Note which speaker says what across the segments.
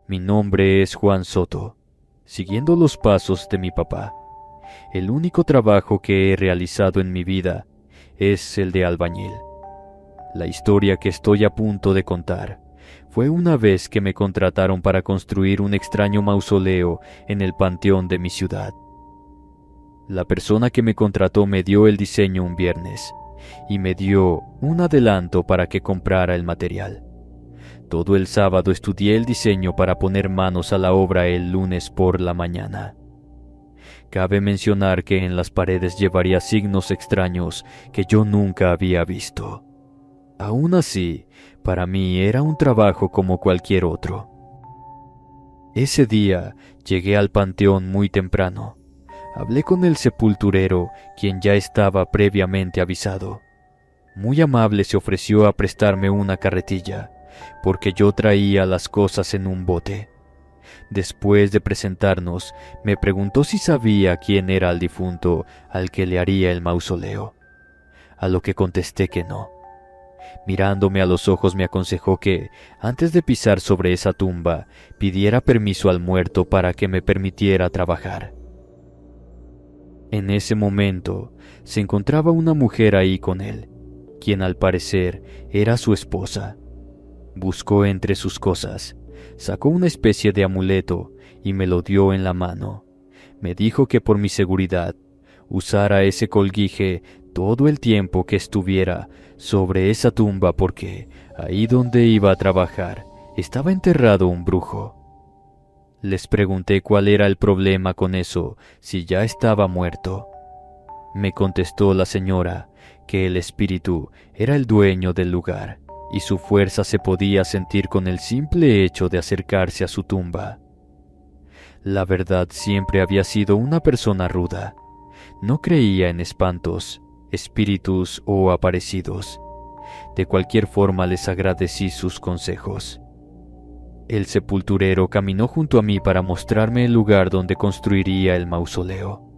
Speaker 1: Mi nombre es Juan Soto, siguiendo los pasos de mi papá. El único trabajo que he realizado en mi vida es el de albañil. La historia que estoy a punto de contar fue una vez que me contrataron para construir un extraño mausoleo en el panteón de mi ciudad. La persona que me contrató me dio el diseño un viernes y me dio un adelanto para que comprara el material. Todo el sábado estudié el diseño para poner manos a la obra el lunes por la mañana. Cabe mencionar que en las paredes llevaría signos extraños que yo nunca había visto. Aún así, para mí era un trabajo como cualquier otro. Ese día llegué al panteón muy temprano. Hablé con el sepulturero, quien ya estaba previamente avisado. Muy amable se ofreció a prestarme una carretilla, porque yo traía las cosas en un bote. Después de presentarnos, me preguntó si sabía quién era el difunto al que le haría el mausoleo, a lo que contesté que no. Mirándome a los ojos me aconsejó que, antes de pisar sobre esa tumba, pidiera permiso al muerto para que me permitiera trabajar. En ese momento, se encontraba una mujer ahí con él, quien al parecer era su esposa. Buscó entre sus cosas, sacó una especie de amuleto y me lo dio en la mano. Me dijo que por mi seguridad, usara ese colguije todo el tiempo que estuviera sobre esa tumba porque ahí donde iba a trabajar estaba enterrado un brujo. Les pregunté cuál era el problema con eso, si ya estaba muerto. Me contestó la señora que el espíritu era el dueño del lugar y su fuerza se podía sentir con el simple hecho de acercarse a su tumba. La verdad, siempre había sido una persona ruda. No creía en espantos, espíritus o aparecidos. De cualquier forma les agradecí sus consejos. El sepulturero caminó junto a mí para mostrarme el lugar donde construiría el mausoleo.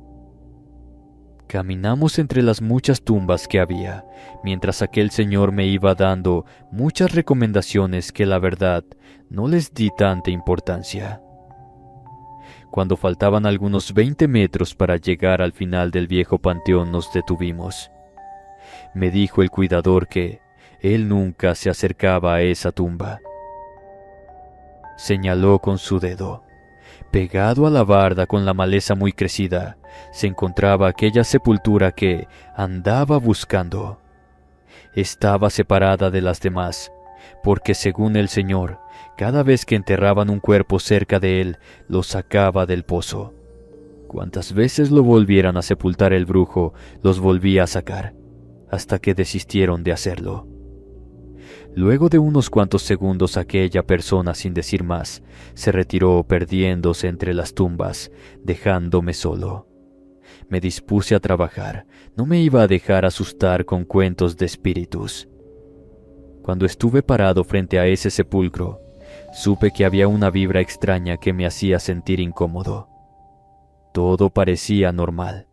Speaker 1: Caminamos entre las muchas tumbas que había, mientras aquel señor me iba dando muchas recomendaciones que la verdad no les di tanta importancia. Cuando faltaban algunos 20 metros para llegar al final del viejo panteón nos detuvimos. Me dijo el cuidador que él nunca se acercaba a esa tumba. Señaló con su dedo. Pegado a la barda con la maleza muy crecida, se encontraba aquella sepultura que andaba buscando. Estaba separada de las demás, porque según el Señor, cada vez que enterraban un cuerpo cerca de él, lo sacaba del pozo. Cuantas veces lo volvieran a sepultar el brujo, los volvía a sacar, hasta que desistieron de hacerlo. Luego de unos cuantos segundos aquella persona, sin decir más, se retiró perdiéndose entre las tumbas, dejándome solo. Me dispuse a trabajar, no me iba a dejar asustar con cuentos de espíritus. Cuando estuve parado frente a ese sepulcro, supe que había una vibra extraña que me hacía sentir incómodo. Todo parecía normal,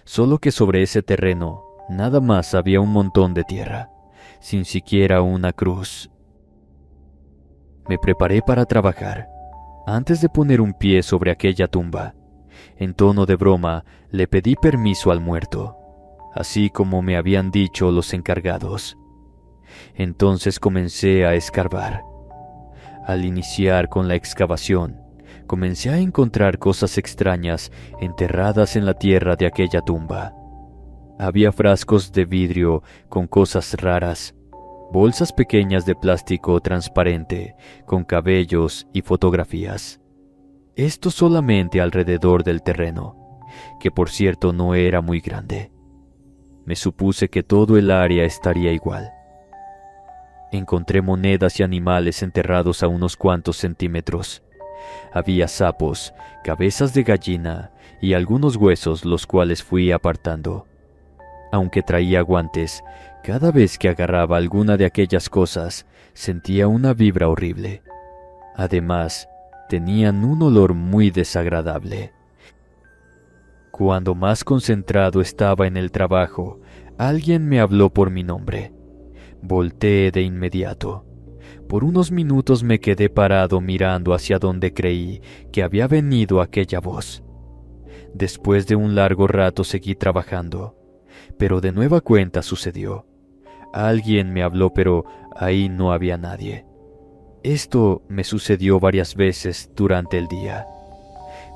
Speaker 1: solo que sobre ese terreno nada más había un montón de tierra, sin siquiera una cruz. Me preparé para trabajar. Antes de poner un pie sobre aquella tumba, en tono de broma, le pedí permiso al muerto, así como me habían dicho los encargados. Entonces comencé a escarbar. Al iniciar con la excavación, comencé a encontrar cosas extrañas enterradas en la tierra de aquella tumba. Había frascos de vidrio con cosas raras, bolsas pequeñas de plástico transparente con cabellos y fotografías. Esto solamente alrededor del terreno, que por cierto no era muy grande. Me supuse que todo el área estaría igual. Encontré monedas y animales enterrados a unos cuantos centímetros. Había sapos, cabezas de gallina y algunos huesos, los cuales fui apartando. Aunque traía guantes, cada vez que agarraba alguna de aquellas cosas, sentía una vibra horrible. Además, tenían un olor muy desagradable. Cuando más concentrado estaba en el trabajo, alguien me habló por mi nombre. Volteé de inmediato. Por unos minutos me quedé parado mirando hacia donde creí que había venido aquella voz. Después de un largo rato seguí trabajando, pero de nueva cuenta sucedió. Alguien me habló, pero ahí no había nadie. Esto me sucedió varias veces durante el día.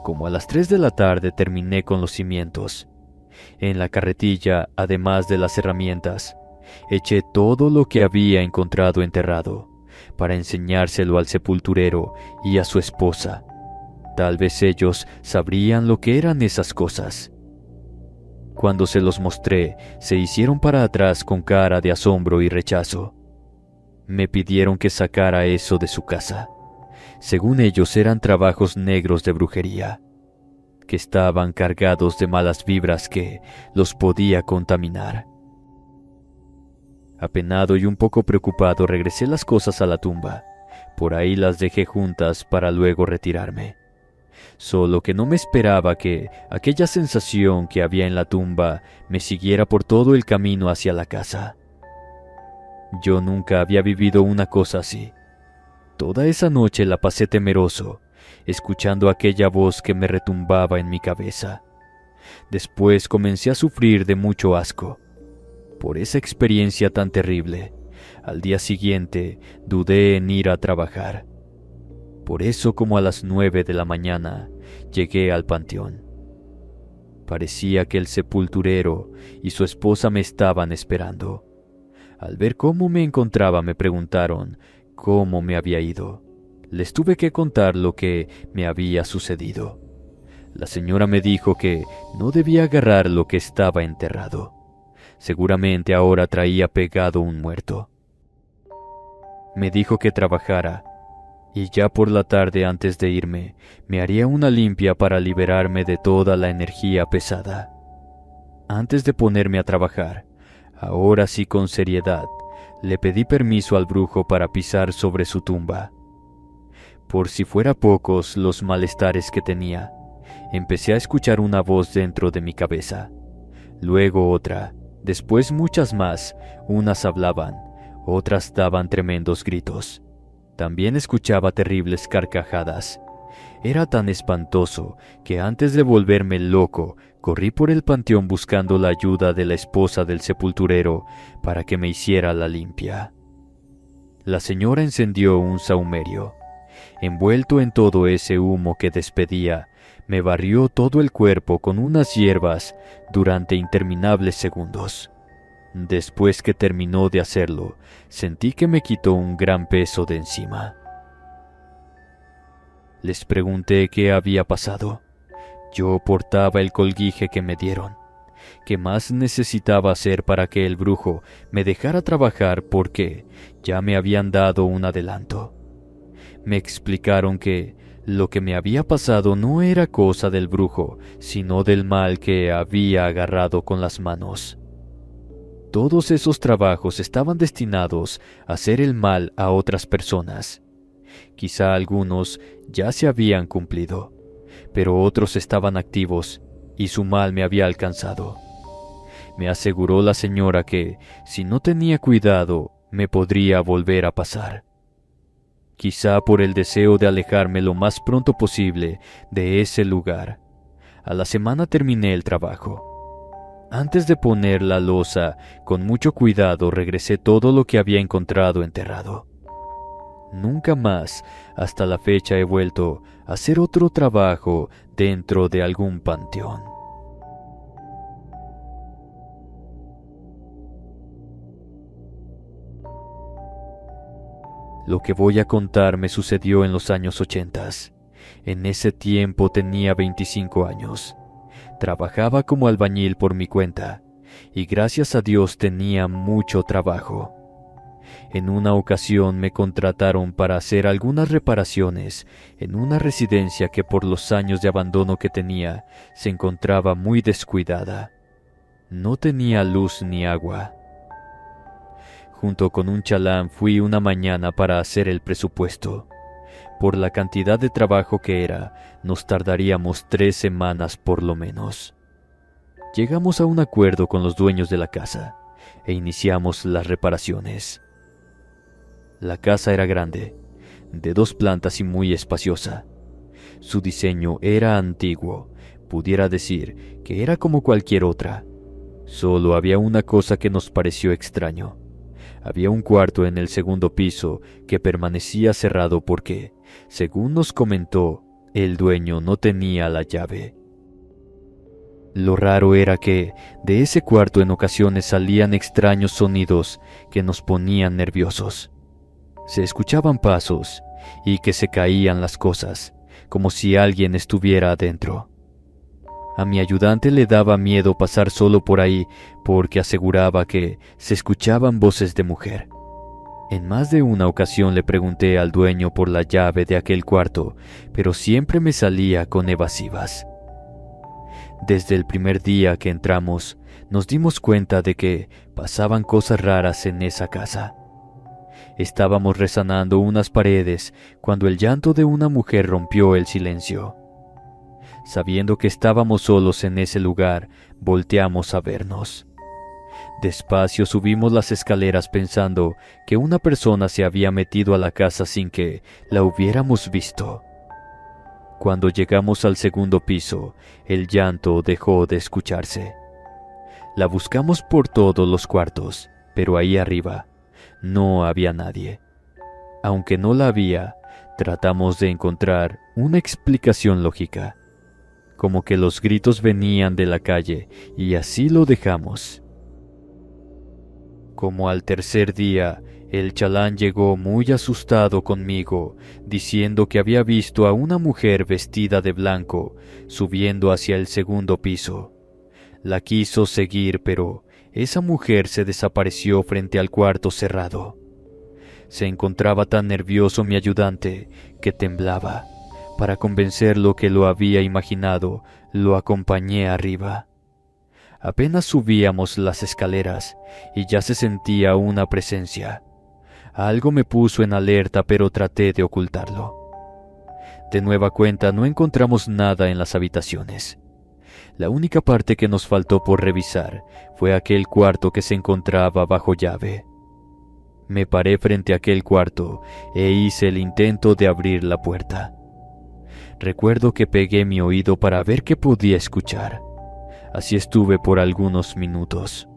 Speaker 1: Como a las 3 de la tarde terminé con los cimientos. En la carretilla, además de las herramientas, eché todo lo que había encontrado enterrado para enseñárselo al sepulturero y a su esposa. Tal vez ellos sabrían lo que eran esas cosas. Cuando se los mostré, se hicieron para atrás con cara de asombro y rechazo. Me pidieron que sacara eso de su casa. Según ellos eran trabajos negros de brujería, que estaban cargados de malas vibras que los podía contaminar. Apenado y un poco preocupado regresé las cosas a la tumba. Por ahí las dejé juntas para luego retirarme. Solo que no me esperaba que aquella sensación que había en la tumba me siguiera por todo el camino hacia la casa. Yo nunca había vivido una cosa así. Toda esa noche la pasé temeroso, escuchando aquella voz que me retumbaba en mi cabeza. Después comencé a sufrir de mucho asco. Por esa experiencia tan terrible, al día siguiente dudé en ir a trabajar. Por eso, como a las 9 de la mañana, llegué al panteón. Parecía que el sepulturero y su esposa me estaban esperando. Al ver cómo me encontraba, me preguntaron cómo me había ido. Les tuve que contar lo que me había sucedido. La señora me dijo que no debía agarrar lo que estaba enterrado. Seguramente ahora traía pegado un muerto. Me dijo que trabajara, y ya por la tarde antes de irme, me haría una limpia para liberarme de toda la energía pesada. Antes de ponerme a trabajar, ahora sí con seriedad, le pedí permiso al brujo para pisar sobre su tumba. Por si fuera pocos los malestares que tenía, empecé a escuchar una voz dentro de mi cabeza, luego otra, después muchas más. Unas hablaban, otras daban tremendos gritos. También escuchaba terribles carcajadas. Era tan espantoso que antes de volverme loco, corrí por el panteón buscando la ayuda de la esposa del sepulturero para que me hiciera la limpia. La señora encendió un sahumerio. Envuelto en todo ese humo que despedía, me barrió todo el cuerpo con unas hierbas durante interminables segundos. Después que terminó de hacerlo, sentí que me quitó un gran peso de encima. Les pregunté qué había pasado. Yo portaba el colguije que me dieron. ¿Qué más necesitaba hacer para que el brujo me dejara trabajar porque ya me habían dado un adelanto? Me explicaron que lo que me había pasado no era cosa del brujo, sino del mal que había agarrado con las manos. Todos esos trabajos estaban destinados a hacer el mal a otras personas. Quizá algunos ya se habían cumplido, pero otros estaban activos y su mal me había alcanzado. Me aseguró la señora que, si no tenía cuidado, me podría volver a pasar. Quizá por el deseo de alejarme lo más pronto posible de ese lugar. A la semana terminé el trabajo. Antes de poner la losa, con mucho cuidado regresé todo lo que había encontrado enterrado. Nunca más, hasta la fecha, he vuelto a hacer otro trabajo dentro de algún panteón. Lo que voy a contar me sucedió en los años 80. En ese tiempo tenía 25 años. Trabajaba como albañil por mi cuenta, y gracias a Dios tenía mucho trabajo. En una ocasión me contrataron para hacer algunas reparaciones en una residencia que por los años de abandono que tenía, se encontraba muy descuidada. No tenía luz ni agua. Junto con un chalán fui una mañana para hacer el presupuesto. Por la cantidad de trabajo que era, nos tardaríamos 3 semanas por lo menos. Llegamos a un acuerdo con los dueños de la casa e iniciamos las reparaciones. La casa era grande, de 2 plantas y muy espaciosa. Su diseño era antiguo, pudiera decir que era como cualquier otra. Solo había una cosa que nos pareció extraño. Había un cuarto en el segundo piso que permanecía cerrado porque, según nos comentó, el dueño no tenía la llave. Lo raro era que de ese cuarto en ocasiones salían extraños sonidos que nos ponían nerviosos. Se escuchaban pasos y que se caían las cosas, como si alguien estuviera adentro. A mi ayudante le daba miedo pasar solo por ahí porque aseguraba que se escuchaban voces de mujer. En más de una ocasión le pregunté al dueño por la llave de aquel cuarto, pero siempre me salía con evasivas. Desde el primer día que entramos, nos dimos cuenta de que pasaban cosas raras en esa casa. Estábamos resanando unas paredes cuando el llanto de una mujer rompió el silencio. Sabiendo que estábamos solos en ese lugar, volteamos a vernos. Despacio subimos las escaleras pensando que una persona se había metido a la casa sin que la hubiéramos visto. Cuando llegamos al segundo piso, el llanto dejó de escucharse. La buscamos por todos los cuartos, pero ahí arriba no había nadie. Aunque no la había, tratamos de encontrar una explicación lógica, como que los gritos venían de la calle, y así lo dejamos. Como al tercer día, el chalán llegó muy asustado conmigo, diciendo que había visto a una mujer vestida de blanco subiendo hacia el segundo piso. La quiso seguir, pero esa mujer se desapareció frente al cuarto cerrado. Se encontraba tan nervioso mi ayudante que temblaba. Para convencerlo que lo había imaginado, lo acompañé arriba. Apenas subíamos las escaleras y ya se sentía una presencia. Algo me puso en alerta, pero traté de ocultarlo. De nueva cuenta no encontramos nada en las habitaciones. La única parte que nos faltó por revisar fue aquel cuarto que se encontraba bajo llave. Me paré frente a aquel cuarto e hice el intento de abrir la puerta. Recuerdo que pegué mi oído para ver qué podía escuchar. Así estuve por algunos minutos.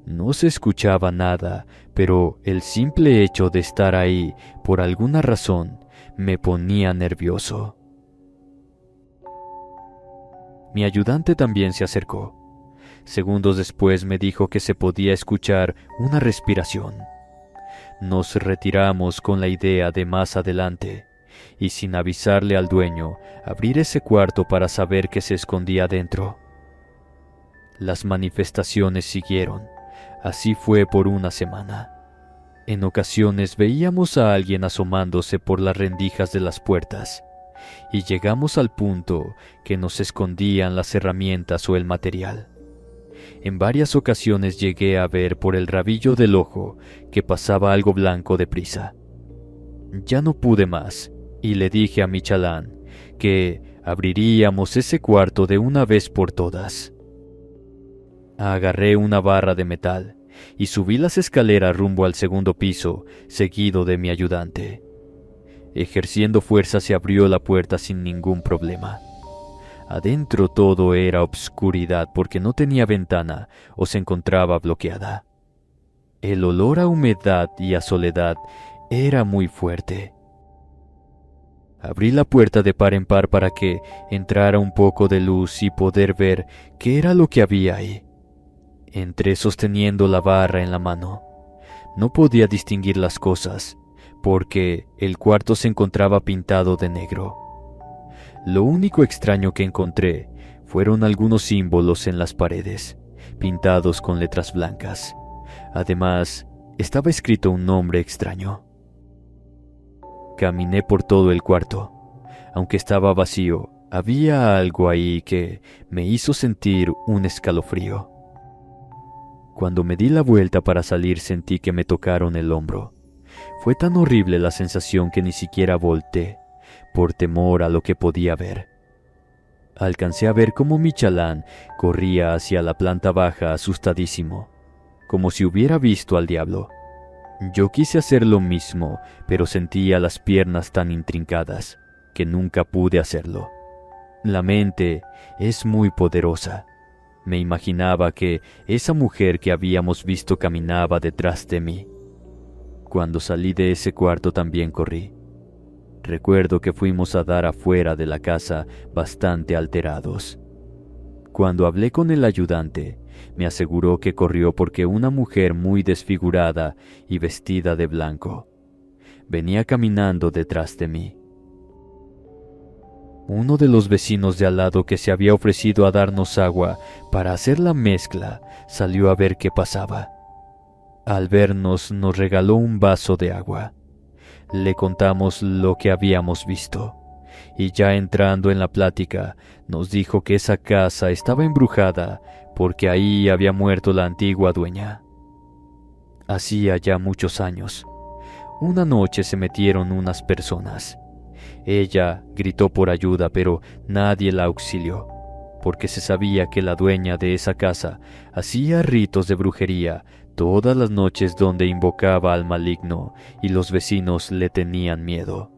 Speaker 1: No se escuchaba nada, pero el simple hecho de estar ahí, por alguna razón, me ponía nervioso. Mi ayudante también se acercó. Segundos después me dijo que se podía escuchar una respiración. Nos retiramos con la idea de más adelante, y sin avisarle al dueño, abrir ese cuarto para saber qué se escondía dentro. Las manifestaciones siguieron. Así fue por una semana. En ocasiones veíamos a alguien asomándose por las rendijas de las puertas, y llegamos al punto que nos escondían las herramientas o el material. En varias ocasiones llegué a ver por el rabillo del ojo que pasaba algo blanco deprisa. Ya no pude más, y le dije a mi chalán que abriríamos ese cuarto de una vez por todas. Agarré una barra de metal y subí las escaleras rumbo al segundo piso, seguido de mi ayudante. Ejerciendo fuerza se abrió la puerta sin ningún problema. Adentro todo era obscuridad porque no tenía ventana o se encontraba bloqueada. El olor a humedad y a soledad era muy fuerte. Abrí la puerta de par en par para que entrara un poco de luz y poder ver qué era lo que había ahí. Entré sosteniendo la barra en la mano. No podía distinguir las cosas, porque el cuarto se encontraba pintado de negro. Lo único extraño que encontré fueron algunos símbolos en las paredes, pintados con letras blancas. Además, estaba escrito un nombre extraño. Caminé por todo el cuarto. Aunque estaba vacío, había algo ahí que me hizo sentir un escalofrío. Cuando me di la vuelta para salir sentí que me tocaron el hombro. Fue tan horrible la sensación que ni siquiera volteé, por temor a lo que podía ver. Alcancé a ver cómo mi chalán corría hacia la planta baja asustadísimo, como si hubiera visto al diablo. Yo quise hacer lo mismo, pero sentía las piernas tan intrincadas que nunca pude hacerlo. La mente es muy poderosa. Me imaginaba que esa mujer que habíamos visto caminaba detrás de mí. Cuando salí de ese cuarto también corrí. Recuerdo que fuimos a dar afuera de la casa bastante alterados. Cuando hablé con el ayudante, me aseguró que corrió porque una mujer muy desfigurada y vestida de blanco venía caminando detrás de mí. Uno de los vecinos de al lado que se había ofrecido a darnos agua para hacer la mezcla salió a ver qué pasaba. Al vernos nos regaló un vaso de agua. Le contamos lo que habíamos visto y ya entrando en la plática nos dijo que esa casa estaba embrujada porque ahí había muerto la antigua dueña. Hacía ya muchos años. Una noche se metieron unas personas. Ella gritó por ayuda, pero nadie la auxilió, porque se sabía que la dueña de esa casa hacía ritos de brujería todas las noches donde invocaba al maligno y los vecinos le tenían miedo.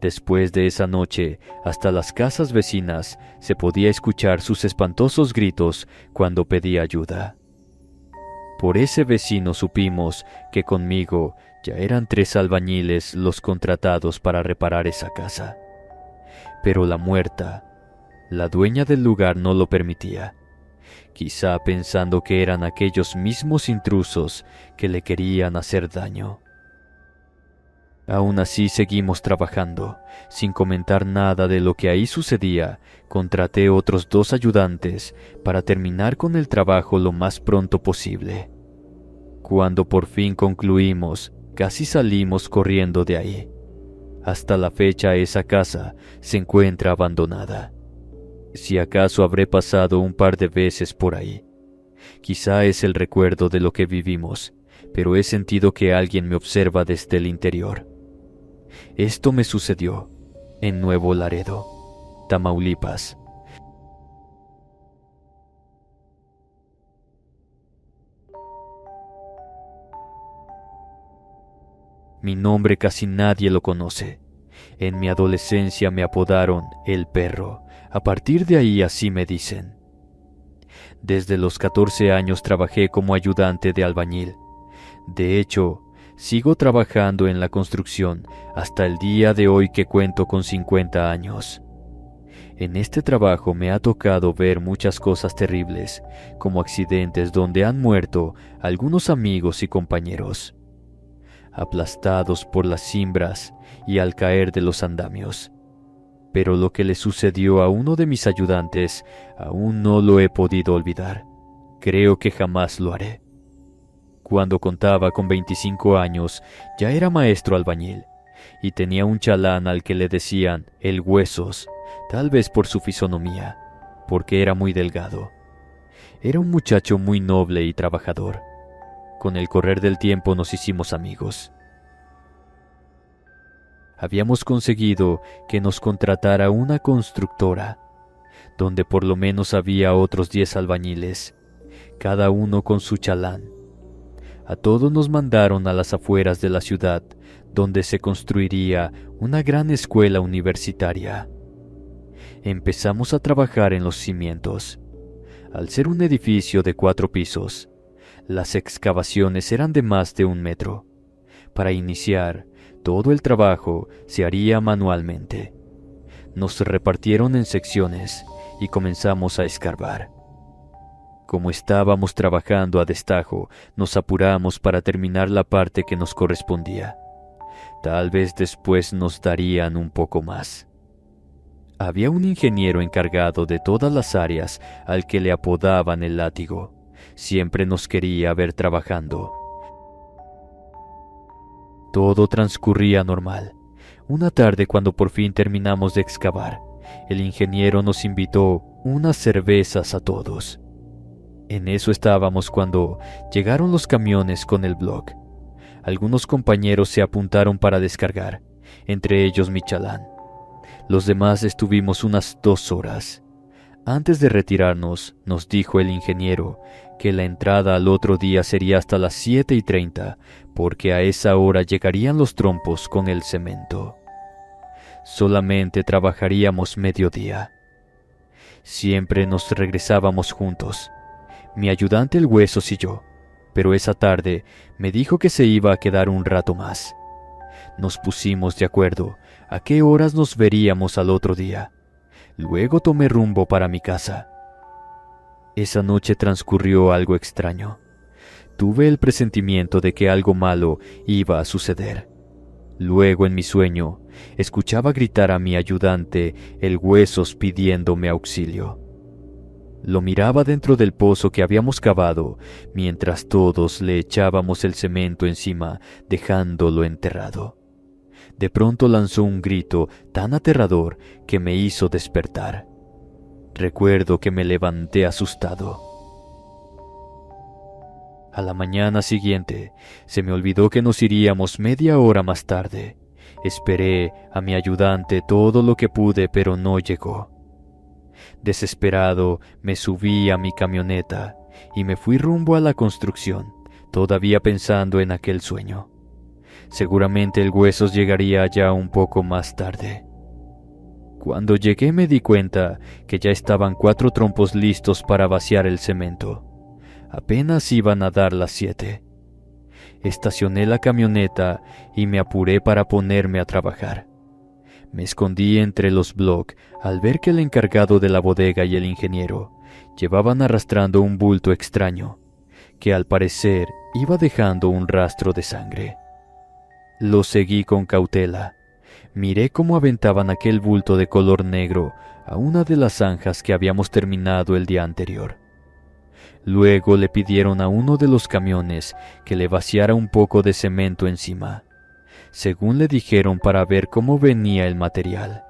Speaker 1: Después de esa noche, hasta las casas vecinas se podía escuchar sus espantosos gritos cuando pedía ayuda. Por ese vecino supimos que conmigo ya eran 3 albañiles los contratados para reparar esa casa. Pero la muerta, la dueña del lugar, no lo permitía, quizá pensando que eran aquellos mismos intrusos que le querían hacer daño. Aún así seguimos trabajando. Sin comentar nada de lo que ahí sucedía, contraté otros 2 ayudantes para terminar con el trabajo lo más pronto posible. Cuando por fin concluimos, casi salimos corriendo de ahí. Hasta la fecha esa casa se encuentra abandonada. Si acaso habré pasado un par de veces por ahí. Quizá es el recuerdo de lo que vivimos, pero he sentido que alguien me observa desde el interior. Esto me sucedió en Nuevo Laredo, Tamaulipas. Mi nombre casi nadie lo conoce. En mi adolescencia me apodaron El Perro. A partir de ahí así me dicen. Desde los 14 años trabajé como ayudante de albañil. De hecho, sigo trabajando en la construcción hasta el día de hoy que cuento con 50 años. En este trabajo me ha tocado ver muchas cosas terribles, como accidentes donde han muerto algunos amigos y compañeros, aplastados por las cimbras y al caer de los andamios. Pero lo que le sucedió a uno de mis ayudantes aún no lo he podido olvidar. Creo que jamás lo haré. Cuando contaba con 25 años, ya era maestro albañil y tenía un chalán al que le decían el Huesos, tal vez por su fisonomía, porque era muy delgado. Era un muchacho muy noble y trabajador. Con el correr del tiempo nos hicimos amigos. Habíamos conseguido que nos contratara una constructora, donde por lo menos había otros 10 albañiles, cada uno con su chalán. A todos nos mandaron a las afueras de la ciudad, donde se construiría una gran escuela universitaria. Empezamos a trabajar en los cimientos. Al ser un edificio de 4 pisos, las excavaciones eran de más de 1 metro. Para iniciar, todo el trabajo se haría manualmente. Nos repartieron en secciones y comenzamos a escarbar. Como estábamos trabajando a destajo, nos apuramos para terminar la parte que nos correspondía. Tal vez después nos darían un poco más. Había un ingeniero encargado de todas las áreas al que le apodaban el Látigo. Siempre nos quería ver trabajando. Todo transcurría normal. Una tarde, cuando por fin terminamos de excavar, el ingeniero nos invitó unas cervezas a todos. En eso estábamos cuando llegaron los camiones con el bloc. Algunos compañeros se apuntaron para descargar, entre ellos mi chalán. Los demás estuvimos unas 2 horas. Antes de retirarnos, nos dijo el ingeniero que la entrada al otro día sería hasta las 7:30, porque a esa hora llegarían los trompos con el cemento. Solamente trabajaríamos mediodía. Siempre nos regresábamos juntos, mi ayudante el Huesos y yo, pero esa tarde me dijo que se iba a quedar un rato más. Nos pusimos de acuerdo a qué horas nos veríamos al otro día. Luego tomé rumbo para mi casa. Esa noche transcurrió algo extraño. Tuve el presentimiento de que algo malo iba a suceder. Luego, en mi sueño, escuchaba gritar a mi ayudante, el Huesos, pidiéndome auxilio. Lo miraba dentro del pozo que habíamos cavado, mientras todos le echábamos el cemento encima, dejándolo enterrado. De pronto lanzó un grito tan aterrador que me hizo despertar. Recuerdo que me levanté asustado. A la mañana siguiente, se me olvidó que nos iríamos media hora más tarde. Esperé a mi ayudante todo lo que pude, pero no llegó. Desesperado, me subí a mi camioneta y me fui rumbo a la construcción, todavía pensando en aquel sueño. Seguramente el Huesos llegaría ya un poco más tarde. Cuando llegué me di cuenta que ya estaban 4 trompos listos para vaciar el cemento. Apenas iban a dar las 7. Estacioné la camioneta y me apuré para ponerme a trabajar. Me escondí entre los bloques al ver que el encargado de la bodega y el ingeniero llevaban arrastrando un bulto extraño, que al parecer iba dejando un rastro de sangre. Lo seguí con cautela. Miré cómo aventaban aquel bulto de color negro a una de las zanjas que habíamos terminado el día anterior. Luego le pidieron a uno de los camiones que le vaciara un poco de cemento encima, según le dijeron, para ver cómo venía el material.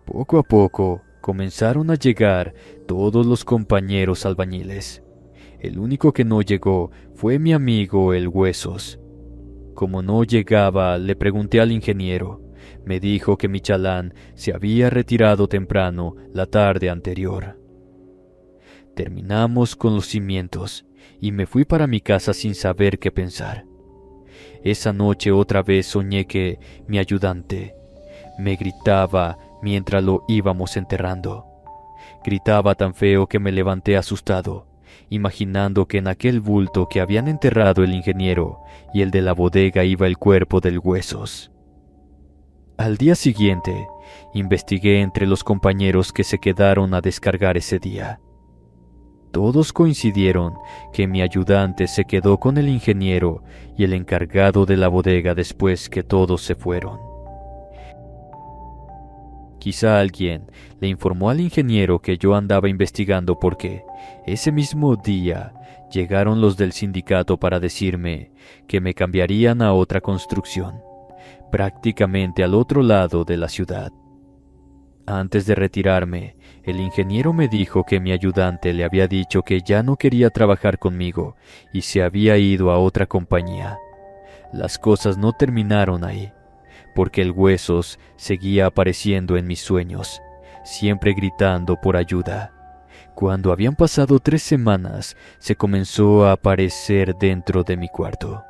Speaker 1: Poco a poco comenzaron a llegar todos los compañeros albañiles. El único que no llegó fue mi amigo el Huesos. Como no llegaba, le pregunté al ingeniero. Me dijo que mi chalán se había retirado temprano la tarde anterior. Terminamos con los cimientos y me fui para mi casa sin saber qué pensar. Esa noche otra vez soñé que mi ayudante me gritaba mientras lo íbamos enterrando. Gritaba tan feo que me levanté asustado, imaginando que en aquel bulto que habían enterrado el ingeniero y el de la bodega iba el cuerpo del Huesos. Al día siguiente, investigué entre los compañeros que se quedaron a descargar ese día. Todos coincidieron que mi ayudante se quedó con el ingeniero y el encargado de la bodega después que todos se fueron. Quizá alguien le informó al ingeniero que yo andaba investigando porque ese mismo día llegaron los del sindicato para decirme que me cambiarían a otra construcción, prácticamente al otro lado de la ciudad. Antes de retirarme, el ingeniero me dijo que mi ayudante le había dicho que ya no quería trabajar conmigo y se había ido a otra compañía. Las cosas no terminaron ahí, porque el Huesos seguía apareciendo en mis sueños, siempre gritando por ayuda. Cuando habían pasado 3 semanas, se comenzó a aparecer dentro de mi cuarto.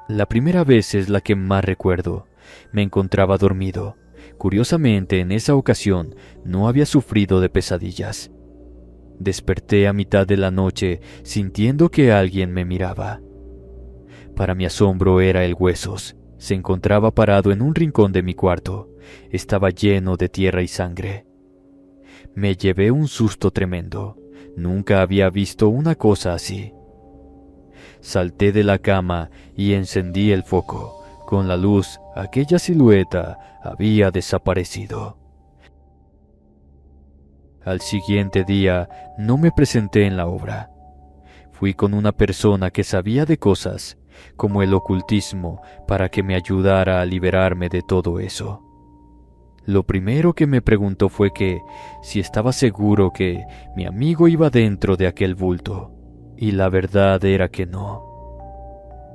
Speaker 1: La primera vez es la que más recuerdo. Me encontraba dormido. Curiosamente, en esa ocasión no había sufrido de pesadillas. Desperté a mitad de la noche sintiendo que alguien me miraba. Para mi asombro era el Huesos. Se encontraba parado en un rincón de mi cuarto. Estaba lleno de tierra y sangre. Me llevé un susto tremendo. Nunca había visto una cosa así. Salté de la cama y encendí el foco. Con la luz, aquella silueta había desaparecido. Al siguiente día no me presenté en la obra. Fui con una persona que sabía de cosas, como el ocultismo, para que me ayudara a liberarme de todo eso. Lo primero que me preguntó fue que si estaba seguro que mi amigo iba dentro de aquel bulto, y la verdad era que no.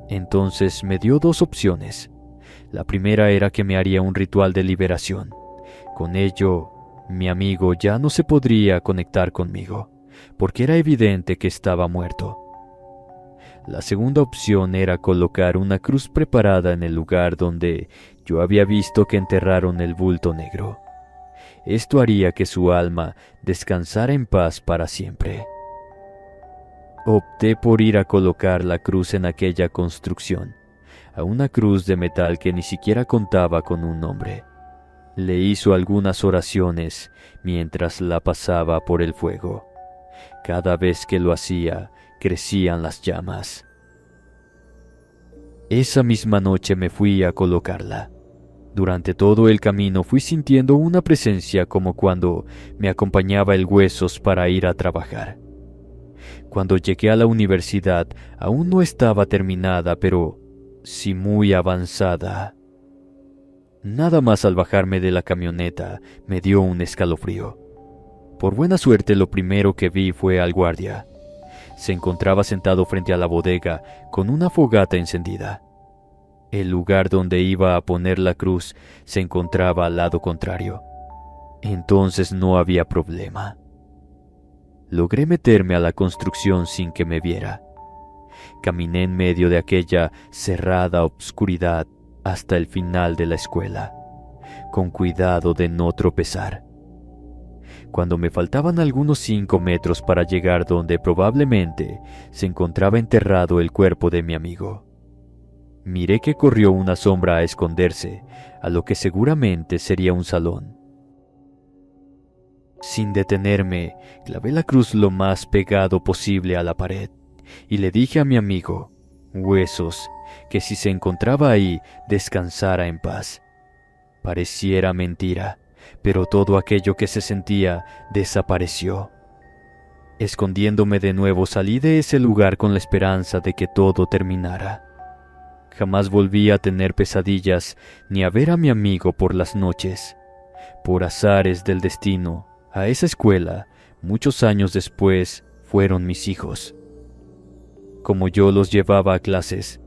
Speaker 1: Entonces me dio 2 opciones. La primera era que me haría un ritual de liberación. Con ello, mi amigo ya no se podría conectar conmigo, porque era evidente que estaba muerto. La segunda opción era colocar una cruz preparada en el lugar donde yo había visto que enterraron el bulto negro. Esto haría que su alma descansara en paz para siempre. Opté por ir a colocar la cruz en aquella construcción, a una cruz de metal que ni siquiera contaba con un nombre. Le hizo algunas oraciones mientras la pasaba por el fuego. Cada vez que lo hacía, crecían las llamas. Esa misma noche me fui a colocarla. Durante todo el camino fui sintiendo una presencia como cuando me acompañaba el Huesos para ir a trabajar. Cuando llegué a la universidad aún no estaba terminada, pero sí muy avanzada. Nada más al bajarme de la camioneta me dio un escalofrío. Por buena suerte lo primero que vi fue al guardia. Se encontraba sentado frente a la bodega con una fogata encendida. El lugar donde iba a poner la cruz se encontraba al lado contrario. Entonces no había problema. Logré meterme a la construcción sin que me viera. Caminé en medio de aquella cerrada obscuridad hasta el final de la escuela, con cuidado de no tropezar. Cuando me faltaban algunos 5 metros para llegar donde probablemente se encontraba enterrado el cuerpo de mi amigo, miré que corrió una sombra a esconderse a lo que seguramente sería un salón. Sin detenerme, clavé la cruz lo más pegado posible a la pared y le dije a mi amigo, Huesos, que si se encontraba ahí, descansara en paz. Pareciera mentira, pero todo aquello que se sentía desapareció. Escondiéndome de nuevo, salí de ese lugar con la esperanza de que todo terminara. Jamás volví a tener pesadillas ni a ver a mi amigo por las noches. Por azares del destino, a esa escuela, muchos años después, fueron mis hijos. Como yo los llevaba a clases,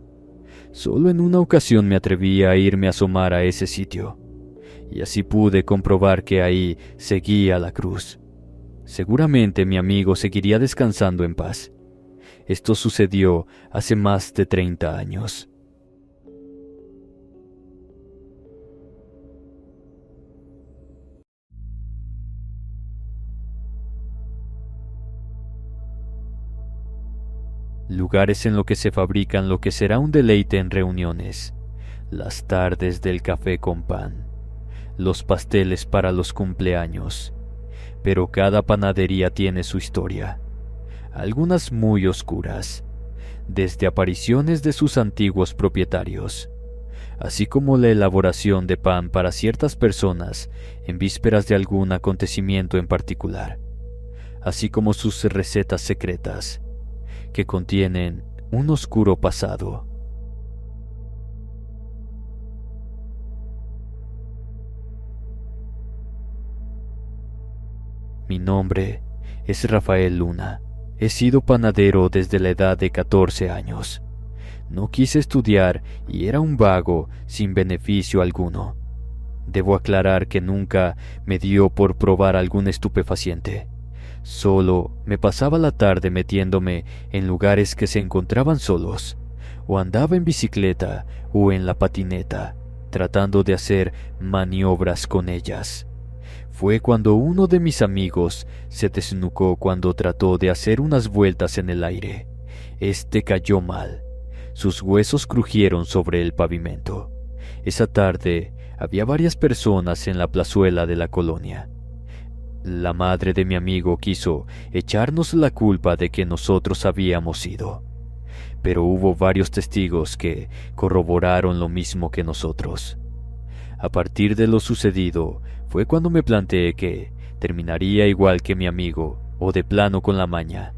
Speaker 1: solo en una ocasión me atreví a irme a asomar a ese sitio, y así pude comprobar que ahí seguía la cruz. Seguramente mi amigo seguiría descansando en paz. Esto sucedió hace más de 30 años. Lugares en los que se fabrican lo que será un deleite en reuniones, las tardes del café con pan, los pasteles para los cumpleaños. Pero cada panadería tiene su historia, algunas muy oscuras, desde apariciones de sus antiguos propietarios, así como la elaboración de pan para ciertas personas en vísperas de algún acontecimiento en particular, así como sus recetas secretas, que contienen un oscuro pasado. Mi nombre es Rafael Luna. He sido panadero desde la edad de 14 años. No quise estudiar y era un vago sin beneficio alguno. Debo aclarar que nunca me dio por probar algún estupefaciente. Solo me pasaba la tarde metiéndome en lugares que se encontraban solos, o andaba en bicicleta o en la patineta, tratando de hacer maniobras con ellas. Fue cuando uno de mis amigos se desnucó cuando trató de hacer unas vueltas en el aire. Este cayó mal. Sus huesos crujieron sobre el pavimento. Esa tarde había varias personas en la plazuela de la colonia. La madre de mi amigo quiso echarnos la culpa de que nosotros habíamos ido, pero hubo varios testigos que corroboraron lo mismo que nosotros. A partir de lo sucedido fue cuando me planteé que terminaría igual que mi amigo o de plano con la maña.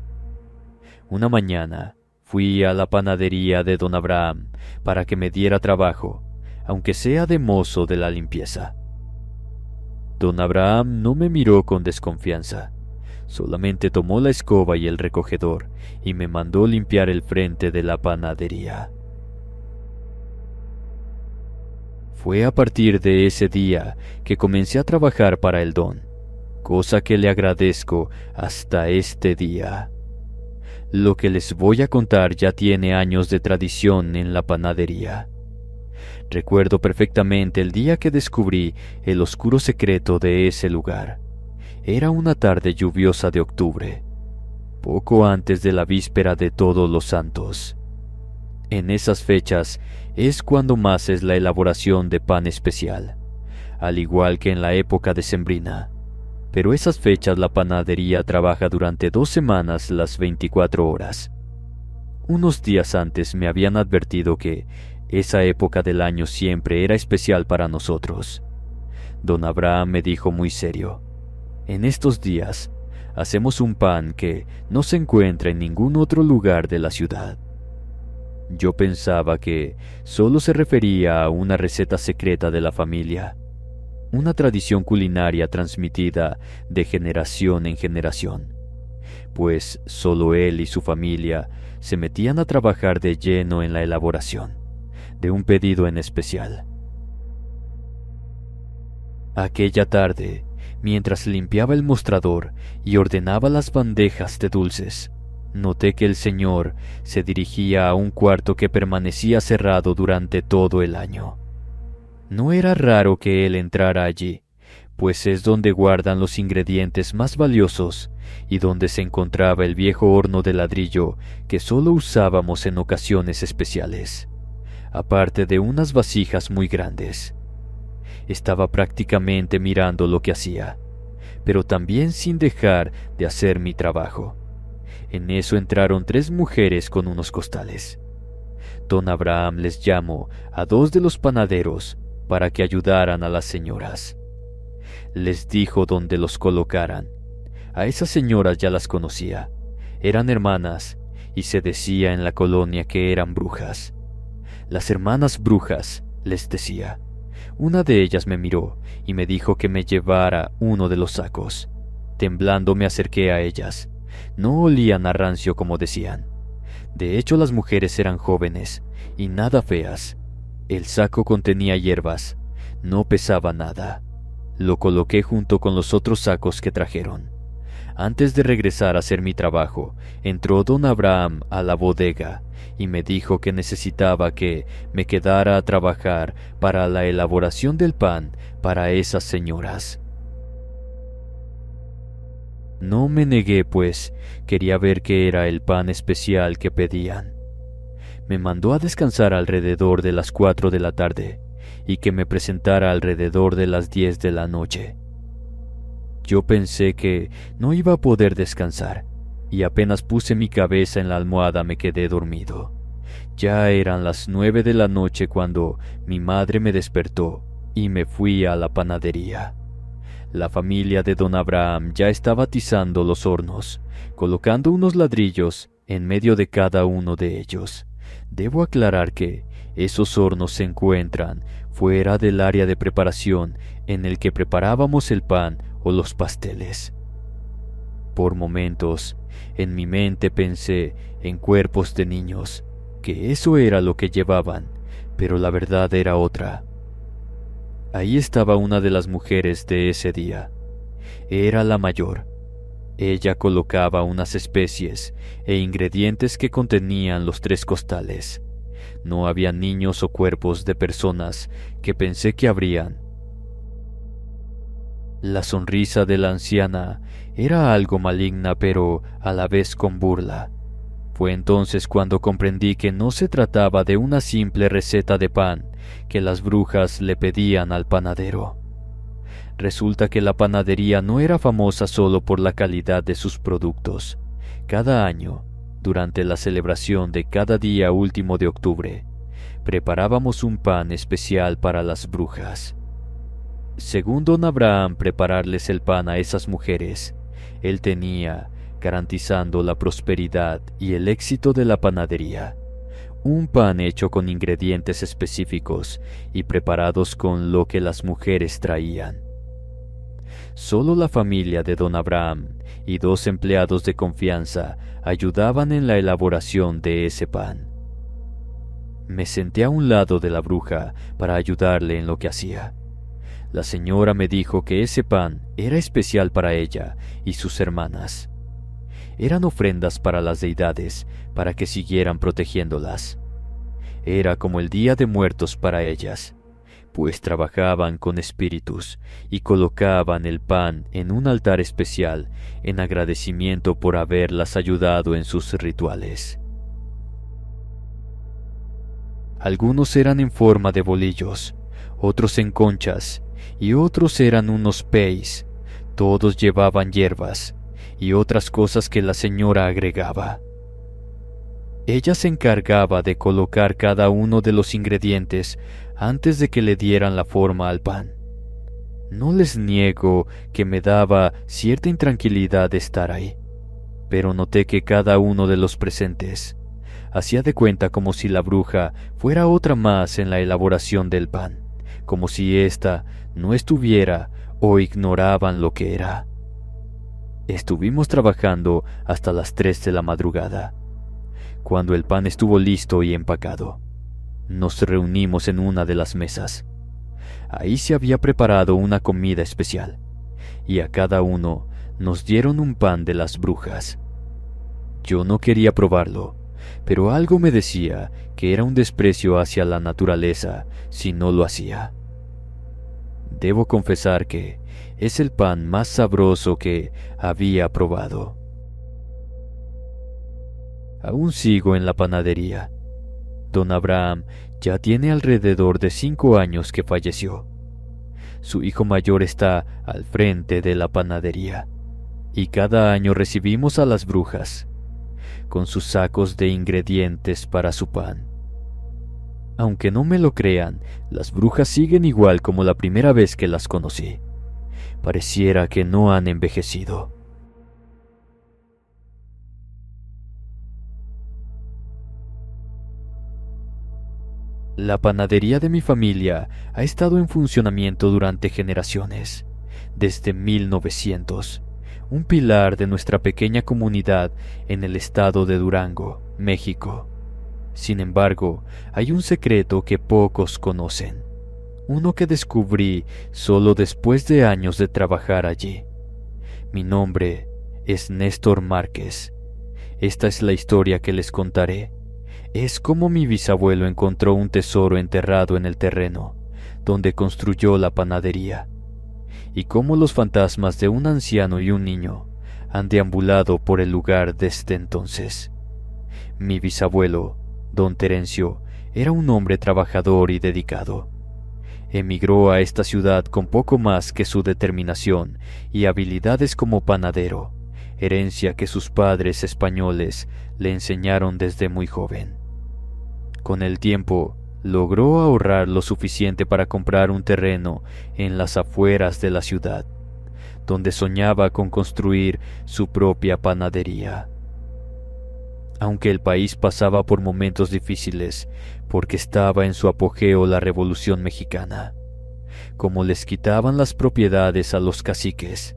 Speaker 1: Una mañana fui a la panadería de don Abraham para que me diera trabajo, aunque sea de mozo de la limpieza. Don Abraham no me miró con desconfianza, solamente tomó la escoba y el recogedor y me mandó limpiar el frente de la panadería. Fue a partir de ese día que comencé a trabajar para el don. cosa que le agradezco hasta este día. Lo que les voy a contar ya tiene años de tradición en la panadería. Recuerdo perfectamente el día que descubrí el oscuro secreto de ese lugar. Era una tarde lluviosa de octubre, poco antes de la víspera de Todos los Santos. En esas fechas es cuando más es la elaboración de pan especial, al igual que en la época decembrina. Pero esas fechas la panadería trabaja durante 2 semanas las 24 horas. Unos días antes me habían advertido que esa época del año siempre era especial para nosotros. Don Abraham me dijo muy serio: en estos días hacemos un pan que no se encuentra en ningún otro lugar de la ciudad. Yo pensaba que solo se refería a una receta secreta de la familia, una tradición culinaria transmitida de generación en generación, pues solo él y su familia se metían a trabajar de lleno en la elaboración de un pedido en especial. Aquella tarde, mientras limpiaba el mostrador y ordenaba las bandejas de dulces, noté que el señor se dirigía a un cuarto que permanecía cerrado durante todo el año. No era raro que él entrara allí, pues es donde guardan los ingredientes más valiosos y donde se encontraba el viejo horno de ladrillo que solo usábamos en ocasiones especiales, aparte de unas vasijas muy grandes. Estaba prácticamente mirando lo que hacía, pero también sin dejar de hacer mi trabajo. En eso entraron 3 mujeres con unos costales. Don Abraham les llamó a 2 de los panaderos para que ayudaran a las señoras. Les dijo dónde los colocaran. A esas señoras ya las conocía. Eran hermanas y se decía en la colonia que eran brujas. Las hermanas brujas, les decía. Una de ellas me miró y me dijo que me llevara uno de los sacos. Temblando me acerqué a ellas. No olían a rancio como decían. De hecho, las mujeres eran jóvenes y nada feas. El saco contenía hierbas, no pesaba nada. Lo coloqué junto con los otros sacos que trajeron. Antes de regresar a hacer mi trabajo, entró don Abraham a la bodega y me dijo que necesitaba que me quedara a trabajar para la elaboración del pan para esas señoras. No me negué, pues quería ver qué era el pan especial que pedían. Me mandó a descansar alrededor de las 4 de la tarde y que me presentara alrededor de las 10 de la noche. Yo pensé que no iba a poder descansar y apenas puse mi cabeza en la almohada me quedé dormido. Ya eran las 9 de la noche cuando mi madre me despertó y me fui a la panadería. La familia de don Abraham ya estaba atizando los hornos, colocando unos ladrillos en medio de cada uno de ellos. Debo aclarar que esos hornos se encuentran fuera del área de preparación en el que preparábamos el pan o los pasteles. Por momentos, en mi mente pensé en cuerpos de niños, que eso era lo que llevaban, pero la verdad era otra. Ahí estaba una de las mujeres de ese día. Era la mayor. Ella colocaba unas especies e ingredientes que contenían los 3 costales. No había niños o cuerpos de personas que pensé que habrían. La sonrisa de la anciana era algo maligna, pero a la vez con burla. Fue entonces cuando comprendí que no se trataba de una simple receta de pan que las brujas le pedían al panadero. Resulta que la panadería no era famosa solo por la calidad de sus productos. Cada año, durante la celebración de cada día último de octubre, preparábamos un pan especial para las brujas. Según don Abraham prepararles el pan a esas mujeres, él tenía, garantizando la prosperidad y el éxito de la panadería, un pan hecho con ingredientes específicos y preparados con lo que las mujeres traían. Solo la familia de don Abraham y 2 empleados de confianza ayudaban en la elaboración de ese pan. Me senté a un lado de la bruja para ayudarle en lo que hacía. La señora me dijo que ese pan era especial para ella y sus hermanas. Eran ofrendas para las deidades, para que siguieran protegiéndolas. Era como el Día de Muertos para ellas, pues trabajaban con espíritus y colocaban el pan en un altar especial en agradecimiento por haberlas ayudado en sus rituales. Algunos eran en forma de bolillos, otros en conchas y otros eran unos peis. Todos llevaban hierbas y otras cosas que la señora agregaba. Ella se encargaba de colocar cada uno de los ingredientes antes de que le dieran la forma al pan. No les niego que me daba cierta intranquilidad estar ahí, pero noté que cada uno de los presentes hacía de cuenta como si la bruja fuera otra más en la elaboración del pan, como si ésta no estuviera o ignoraban lo que era. Estuvimos trabajando hasta las 3 de la madrugada. Cuando el pan estuvo listo y empacado, nos reunimos en una de las mesas. Ahí se había preparado una comida especial, y a cada uno nos dieron un pan de las brujas. Yo no quería probarlo, pero algo me decía que era un desprecio hacia la naturaleza si no lo hacía. Debo confesar que es el pan más sabroso que había probado. Aún sigo en la panadería. Don Abraham ya tiene alrededor de 5 años que falleció. Su hijo mayor está al frente de la panadería, y cada año recibimos a las brujas con sus sacos de ingredientes para su pan. Aunque no me lo crean, las brujas siguen igual como la primera vez que las conocí. Pareciera que no han envejecido. La panadería de mi familia ha estado en funcionamiento durante generaciones, desde 1900, un pilar de nuestra pequeña comunidad en el estado de Durango, México. Sin embargo, hay un secreto que pocos conocen, uno que descubrí solo después de años de trabajar allí. Mi nombre es Néstor Márquez. Esta es la historia que les contaré. Es como mi bisabuelo encontró un tesoro enterrado en el terreno donde construyó la panadería, y cómo los fantasmas de un anciano y un niño han deambulado por el lugar desde entonces. Mi bisabuelo, don Terencio, era un hombre trabajador y dedicado. Emigró a esta ciudad con poco más que su determinación y habilidades como panadero, herencia que sus padres españoles le enseñaron desde muy joven. Con el tiempo, logró ahorrar lo suficiente para comprar un terreno en las afueras de la ciudad, donde soñaba con construir su propia panadería. Aunque el país pasaba por momentos difíciles, porque estaba en su apogeo la Revolución Mexicana, como les quitaban las propiedades a los caciques,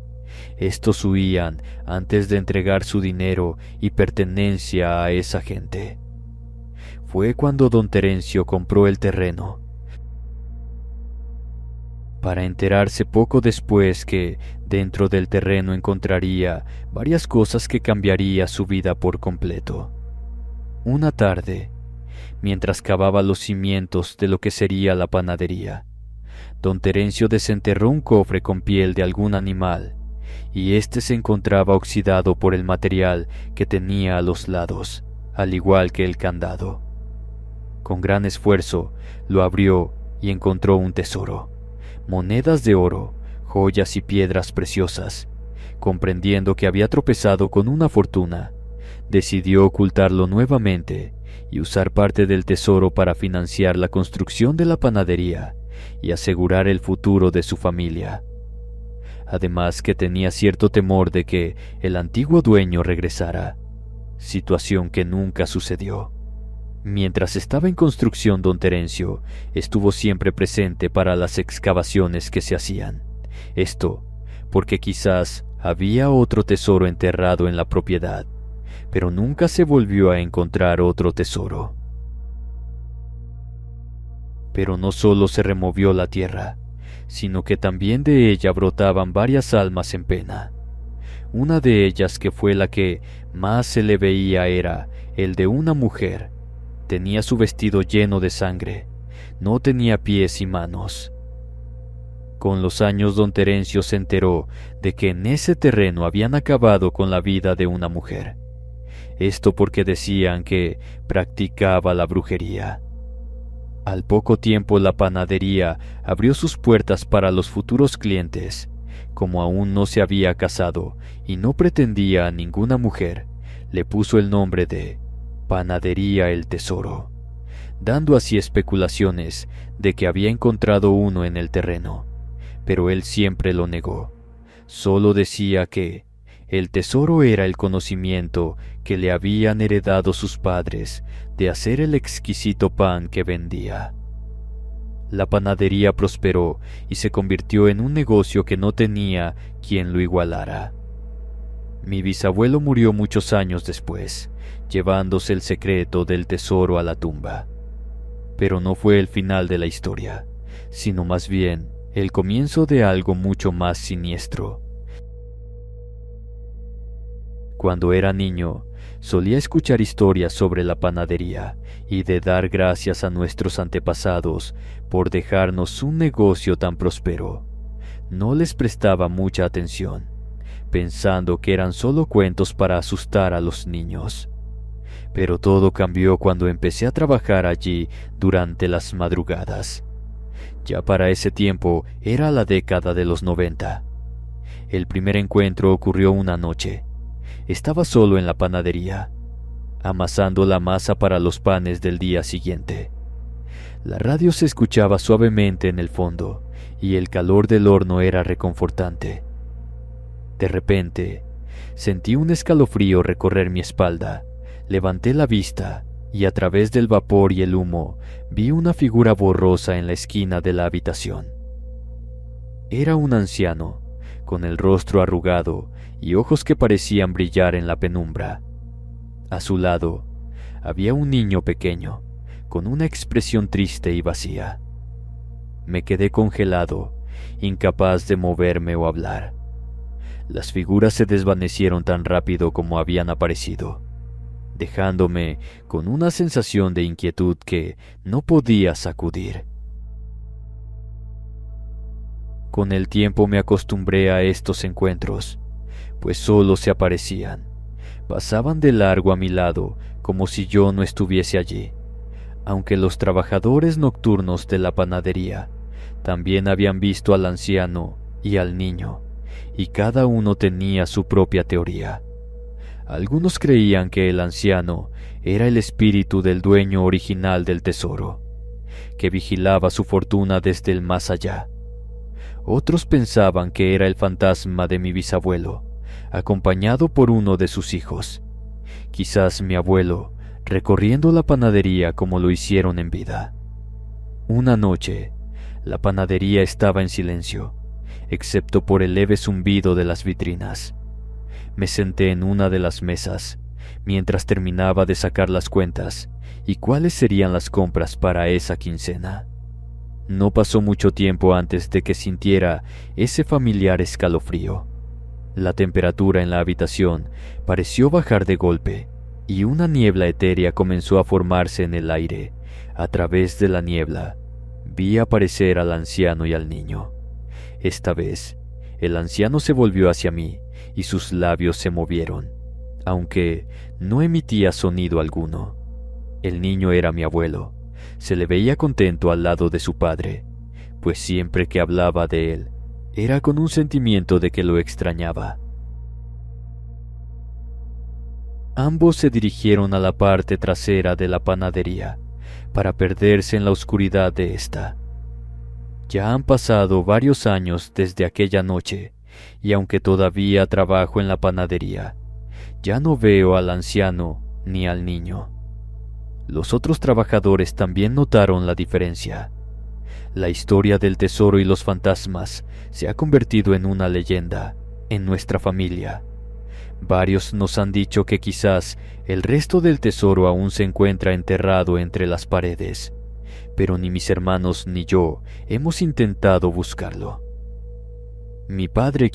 Speaker 1: estos huían antes de entregar su dinero y pertenencia a esa gente. Fue cuando don Terencio compró el terreno, para enterarse poco después que dentro del terreno encontraría varias cosas que cambiaría su vida por completo. Una tarde, mientras cavaba los cimientos de lo que sería la panadería, don Terencio desenterró un cofre con piel de algún animal, y éste se encontraba oxidado por el material que tenía a los lados, al igual que el candado. Con gran esfuerzo, lo abrió y encontró un tesoro, monedas de oro, joyas y piedras preciosas. Comprendiendo que había tropezado con una fortuna, decidió ocultarlo nuevamente y usar parte del tesoro para financiar la construcción de la panadería y asegurar el futuro de su familia. Además que tenía cierto temor de que el antiguo dueño regresara, situación que nunca sucedió. Mientras estaba en construcción, don Terencio estuvo siempre presente para las excavaciones que se hacían. Esto porque quizás había otro tesoro enterrado en la propiedad, pero nunca se volvió a encontrar otro tesoro. Pero no solo se removió la tierra, sino que también de ella brotaban varias almas en pena. Una de ellas, que fue la que más se le veía, era el de una mujer. Tenía su vestido lleno de sangre, no tenía pies y manos. Con los años don Terencio se enteró de que en ese terreno habían acabado con la vida de una mujer. Esto porque decían que practicaba la brujería. Al poco tiempo la panadería abrió sus puertas para los futuros clientes. Como aún no se había casado y no pretendía a ninguna mujer, le puso el nombre de Panadería El Tesoro, dando así especulaciones de que había encontrado uno en el terreno, pero él siempre lo negó. Solo decía que el tesoro era el conocimiento que le habían heredado sus padres de hacer el exquisito pan que vendía. La panadería prosperó y se convirtió en un negocio que no tenía quien lo igualara. Mi bisabuelo murió muchos años después, llevándose el secreto del tesoro a la tumba. Pero no fue el final de la historia, sino más bien el comienzo de algo mucho más siniestro. Cuando era niño, solía escuchar historias sobre la panadería y de dar gracias a nuestros antepasados por dejarnos un negocio tan próspero. No les prestaba mucha atención, pensando que eran solo cuentos para asustar a los niños. Pero todo cambió cuando empecé a trabajar allí durante las madrugadas. Ya para ese tiempo era la década de los 90. El primer encuentro ocurrió una noche. Estaba solo en la panadería, amasando la masa para los panes del día siguiente. La radio se escuchaba suavemente en el fondo y el calor del horno era reconfortante. De repente, sentí un escalofrío recorrer mi espalda. Levanté la vista y a través del vapor y el humo vi una figura borrosa en la esquina de la habitación. Era un anciano, con el rostro arrugado y ojos que parecían brillar en la penumbra. A su lado había un niño pequeño, con una expresión triste y vacía. Me quedé congelado, incapaz de moverme o hablar. Las figuras se desvanecieron tan rápido como habían aparecido, dejándome con una sensación de inquietud que no podía sacudir. Con el tiempo me acostumbré a estos encuentros, pues solo se aparecían. Pasaban de largo a mi lado como si yo no estuviese allí, aunque los trabajadores nocturnos de la panadería también habían visto al anciano y al niño, y cada uno tenía su propia teoría. Algunos creían que el anciano era el espíritu del dueño original del tesoro, que vigilaba su fortuna desde el más allá. Otros pensaban que era el fantasma de mi bisabuelo, acompañado por uno de sus hijos. Quizás mi abuelo, recorriendo la panadería como lo hicieron en vida. Una noche, la panadería estaba en silencio, excepto por el leve zumbido de las vitrinas. Me senté en una de las mesas, mientras terminaba de sacar las cuentas y cuáles serían las compras para esa quincena. No pasó mucho tiempo antes de que sintiera ese familiar escalofrío. La temperatura en la habitación pareció bajar de golpe, y una niebla etérea comenzó a formarse en el aire. A través de la niebla, vi aparecer al anciano y al niño. Esta vez, el anciano se volvió hacia mí, y sus labios se movieron, aunque no emitía sonido alguno. El niño era mi abuelo. Se le veía contento al lado de su padre, pues siempre que hablaba de él, era con un sentimiento de que lo extrañaba. Ambos se dirigieron a la parte trasera de la panadería, para perderse en la oscuridad de esta. Ya han pasado varios años desde aquella noche, y aunque todavía trabajo en la panadería, ya no veo al anciano ni al niño. Los otros trabajadores también notaron la diferencia. La historia del tesoro y los fantasmas se ha convertido en una leyenda en nuestra familia. Varios nos han dicho que quizás el resto del tesoro aún se encuentra enterrado entre las paredes, pero ni mis hermanos ni yo hemos intentado buscarlo. Mi padre,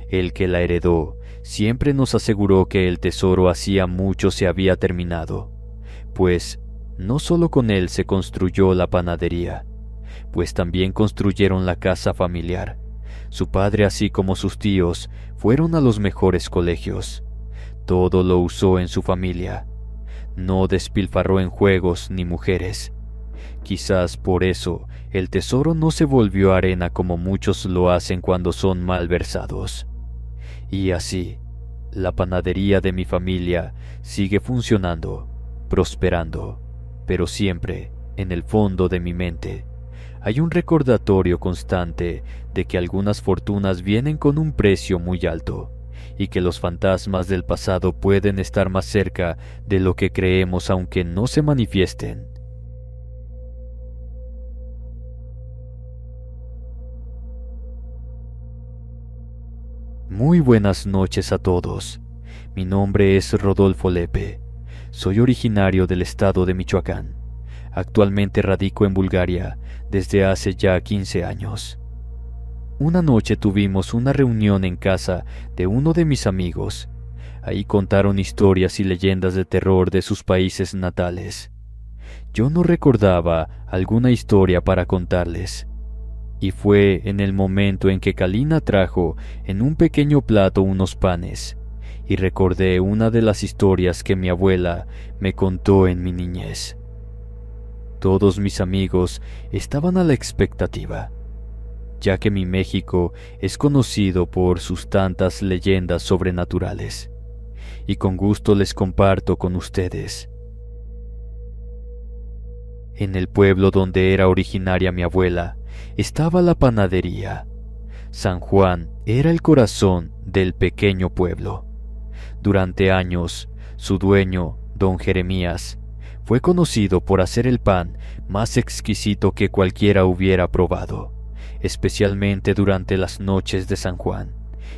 Speaker 1: el que la heredó, siempre nos aseguró que el tesoro hacía mucho se había terminado, pues no solo con él se construyó la panadería, pues también construyeron la casa familiar. Su padre, así como sus tíos, fueron a los mejores colegios. Todo lo usó en su familia. No despilfarró en juegos ni mujeres. Quizás por eso el tesoro no se volvió arena como muchos lo hacen cuando son malversados. Y así, la panadería de mi familia sigue funcionando, prosperando, pero siempre, en el fondo de mi mente, hay un recordatorio constante de que algunas fortunas vienen con un precio muy alto y que los fantasmas del pasado pueden estar más cerca de lo que creemos aunque no se manifiesten. Muy buenas noches a todos. Mi nombre es Rodolfo Lepe. Soy originario del estado de Michoacán. Actualmente radico en Bulgaria desde hace ya 15 años. Una noche tuvimos una reunión en casa de uno de mis amigos. Ahí contaron historias y leyendas de terror de sus países natales. Yo no recordaba alguna historia para contarles. Y fue en el momento en que Kalina trajo en un pequeño plato unos panes, y recordé una de las historias que mi abuela me contó en mi niñez. Todos mis amigos estaban a la expectativa, ya que mi México es conocido por sus tantas leyendas sobrenaturales, y con gusto les comparto con ustedes. En el pueblo donde era originaria mi abuela, estaba la panadería. San Juan era el corazón del pequeño pueblo. Durante años, su dueño, don Jeremías, fue conocido por hacer el pan más exquisito que cualquiera hubiera probado, especialmente durante las noches de San Juan.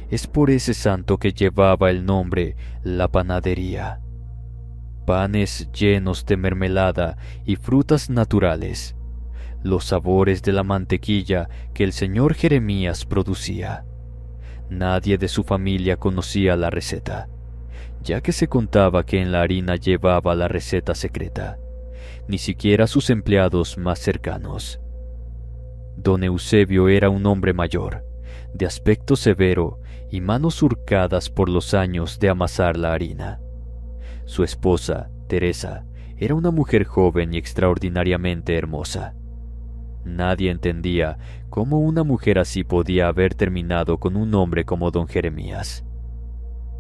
Speaker 1: Es por ese santo que llevaba el nombre La Panadería. Panes llenos de mermelada y frutas naturales, los sabores de la mantequilla que el señor Jeremías producía. Nadie de su familia conocía la receta, ya que se contaba que en la harina llevaba la receta secreta, ni siquiera sus empleados más cercanos. Don Eusebio era un hombre mayor, de aspecto severo y manos surcadas por los años de amasar la harina. Su esposa, Teresa, era una mujer joven y extraordinariamente hermosa. Nadie entendía cómo una mujer así podía haber terminado con un hombre como don Jeremías.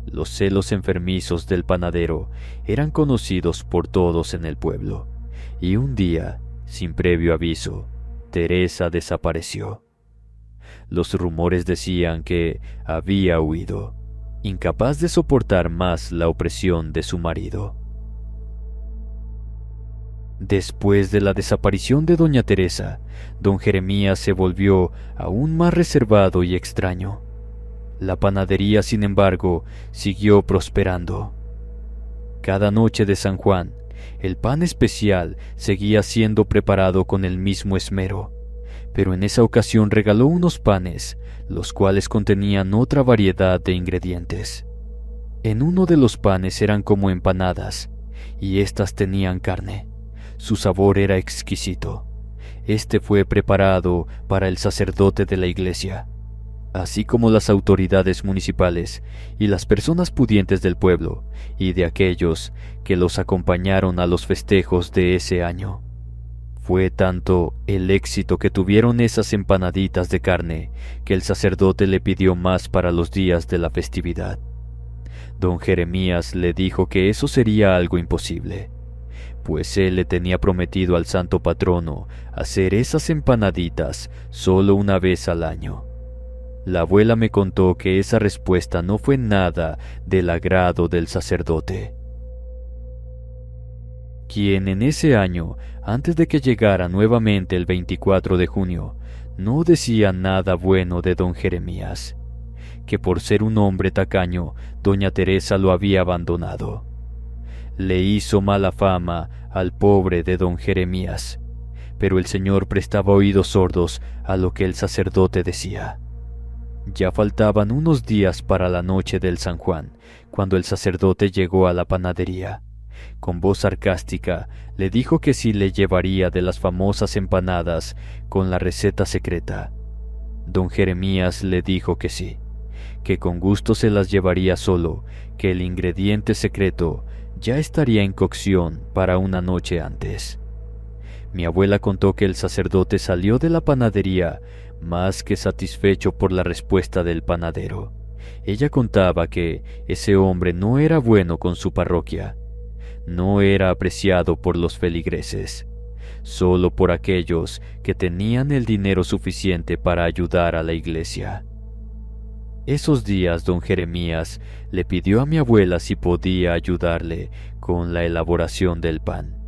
Speaker 1: Los celos enfermizos del panadero eran conocidos por todos en el pueblo, y un día, sin previo aviso, Teresa desapareció. Los rumores decían que había huido, incapaz de soportar más la opresión de su marido. Después de la desaparición de doña Teresa, don Jeremías se volvió aún más reservado y extraño. La panadería, sin embargo, siguió prosperando. Cada noche de San Juan, el pan especial seguía siendo preparado con el mismo esmero, pero en esa ocasión regaló unos panes, los cuales contenían otra variedad de ingredientes. En uno de los panes eran como empanadas, y éstas tenían carne. Su sabor era exquisito. Este fue preparado para el sacerdote de la iglesia, así como las autoridades municipales y las personas pudientes del pueblo y de aquellos que los acompañaron a los festejos de ese año. Fue tanto el éxito que tuvieron esas empanaditas de carne que el sacerdote le pidió más para los días de la festividad. Don Jeremías le dijo que eso sería algo imposible, pues él le tenía prometido al santo patrono hacer esas empanaditas solo una vez al año. La abuela me contó que esa respuesta no fue nada del agrado del sacerdote, quien en ese año, antes de que llegara nuevamente el 24 de junio, no decía nada bueno de don Jeremías, que por ser un hombre tacaño, doña Teresa lo había abandonado. Le hizo mala fama al pobre de don Jeremías, pero el señor prestaba oídos sordos a lo que el sacerdote decía. Ya faltaban unos días para la noche del San Juan, cuando el sacerdote llegó a la panadería. Con voz sarcástica, le dijo que si le llevaría de las famosas empanadas con la receta secreta. Don Jeremías le dijo que sí, que con gusto se las llevaría, solo que el ingrediente secreto ya estaría en cocción para una noche antes. Mi abuela contó que el sacerdote salió de la panadería más que satisfecho por la respuesta del panadero. Ella contaba que ese hombre no era bueno con su parroquia, no era apreciado por los feligreses, solo por aquellos que tenían el dinero suficiente para ayudar a la iglesia. Esos días don Jeremías le pidió a mi abuela si podía ayudarle con la elaboración del pan,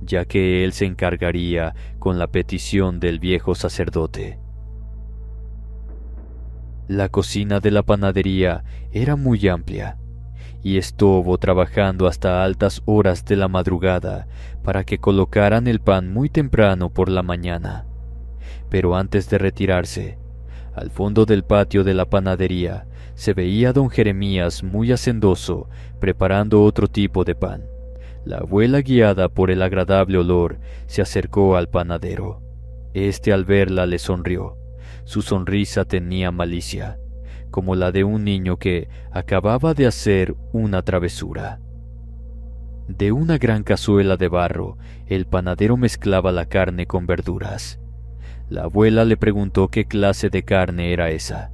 Speaker 1: ya que él se encargaría con la petición del viejo sacerdote. La cocina de la panadería era muy amplia, y estuvo trabajando hasta altas horas de la madrugada para que colocaran el pan muy temprano por la mañana. Pero antes de retirarse, al fondo del patio de la panadería se veía a don Jeremías muy hacendoso preparando otro tipo de pan. La abuela, guiada por el agradable olor, se acercó al panadero. Este, al verla, le sonrió. Su sonrisa tenía malicia, como la de un niño que acababa de hacer una travesura. De una gran cazuela de barro, el panadero mezclaba la carne con verduras. La abuela le preguntó qué clase de carne era esa.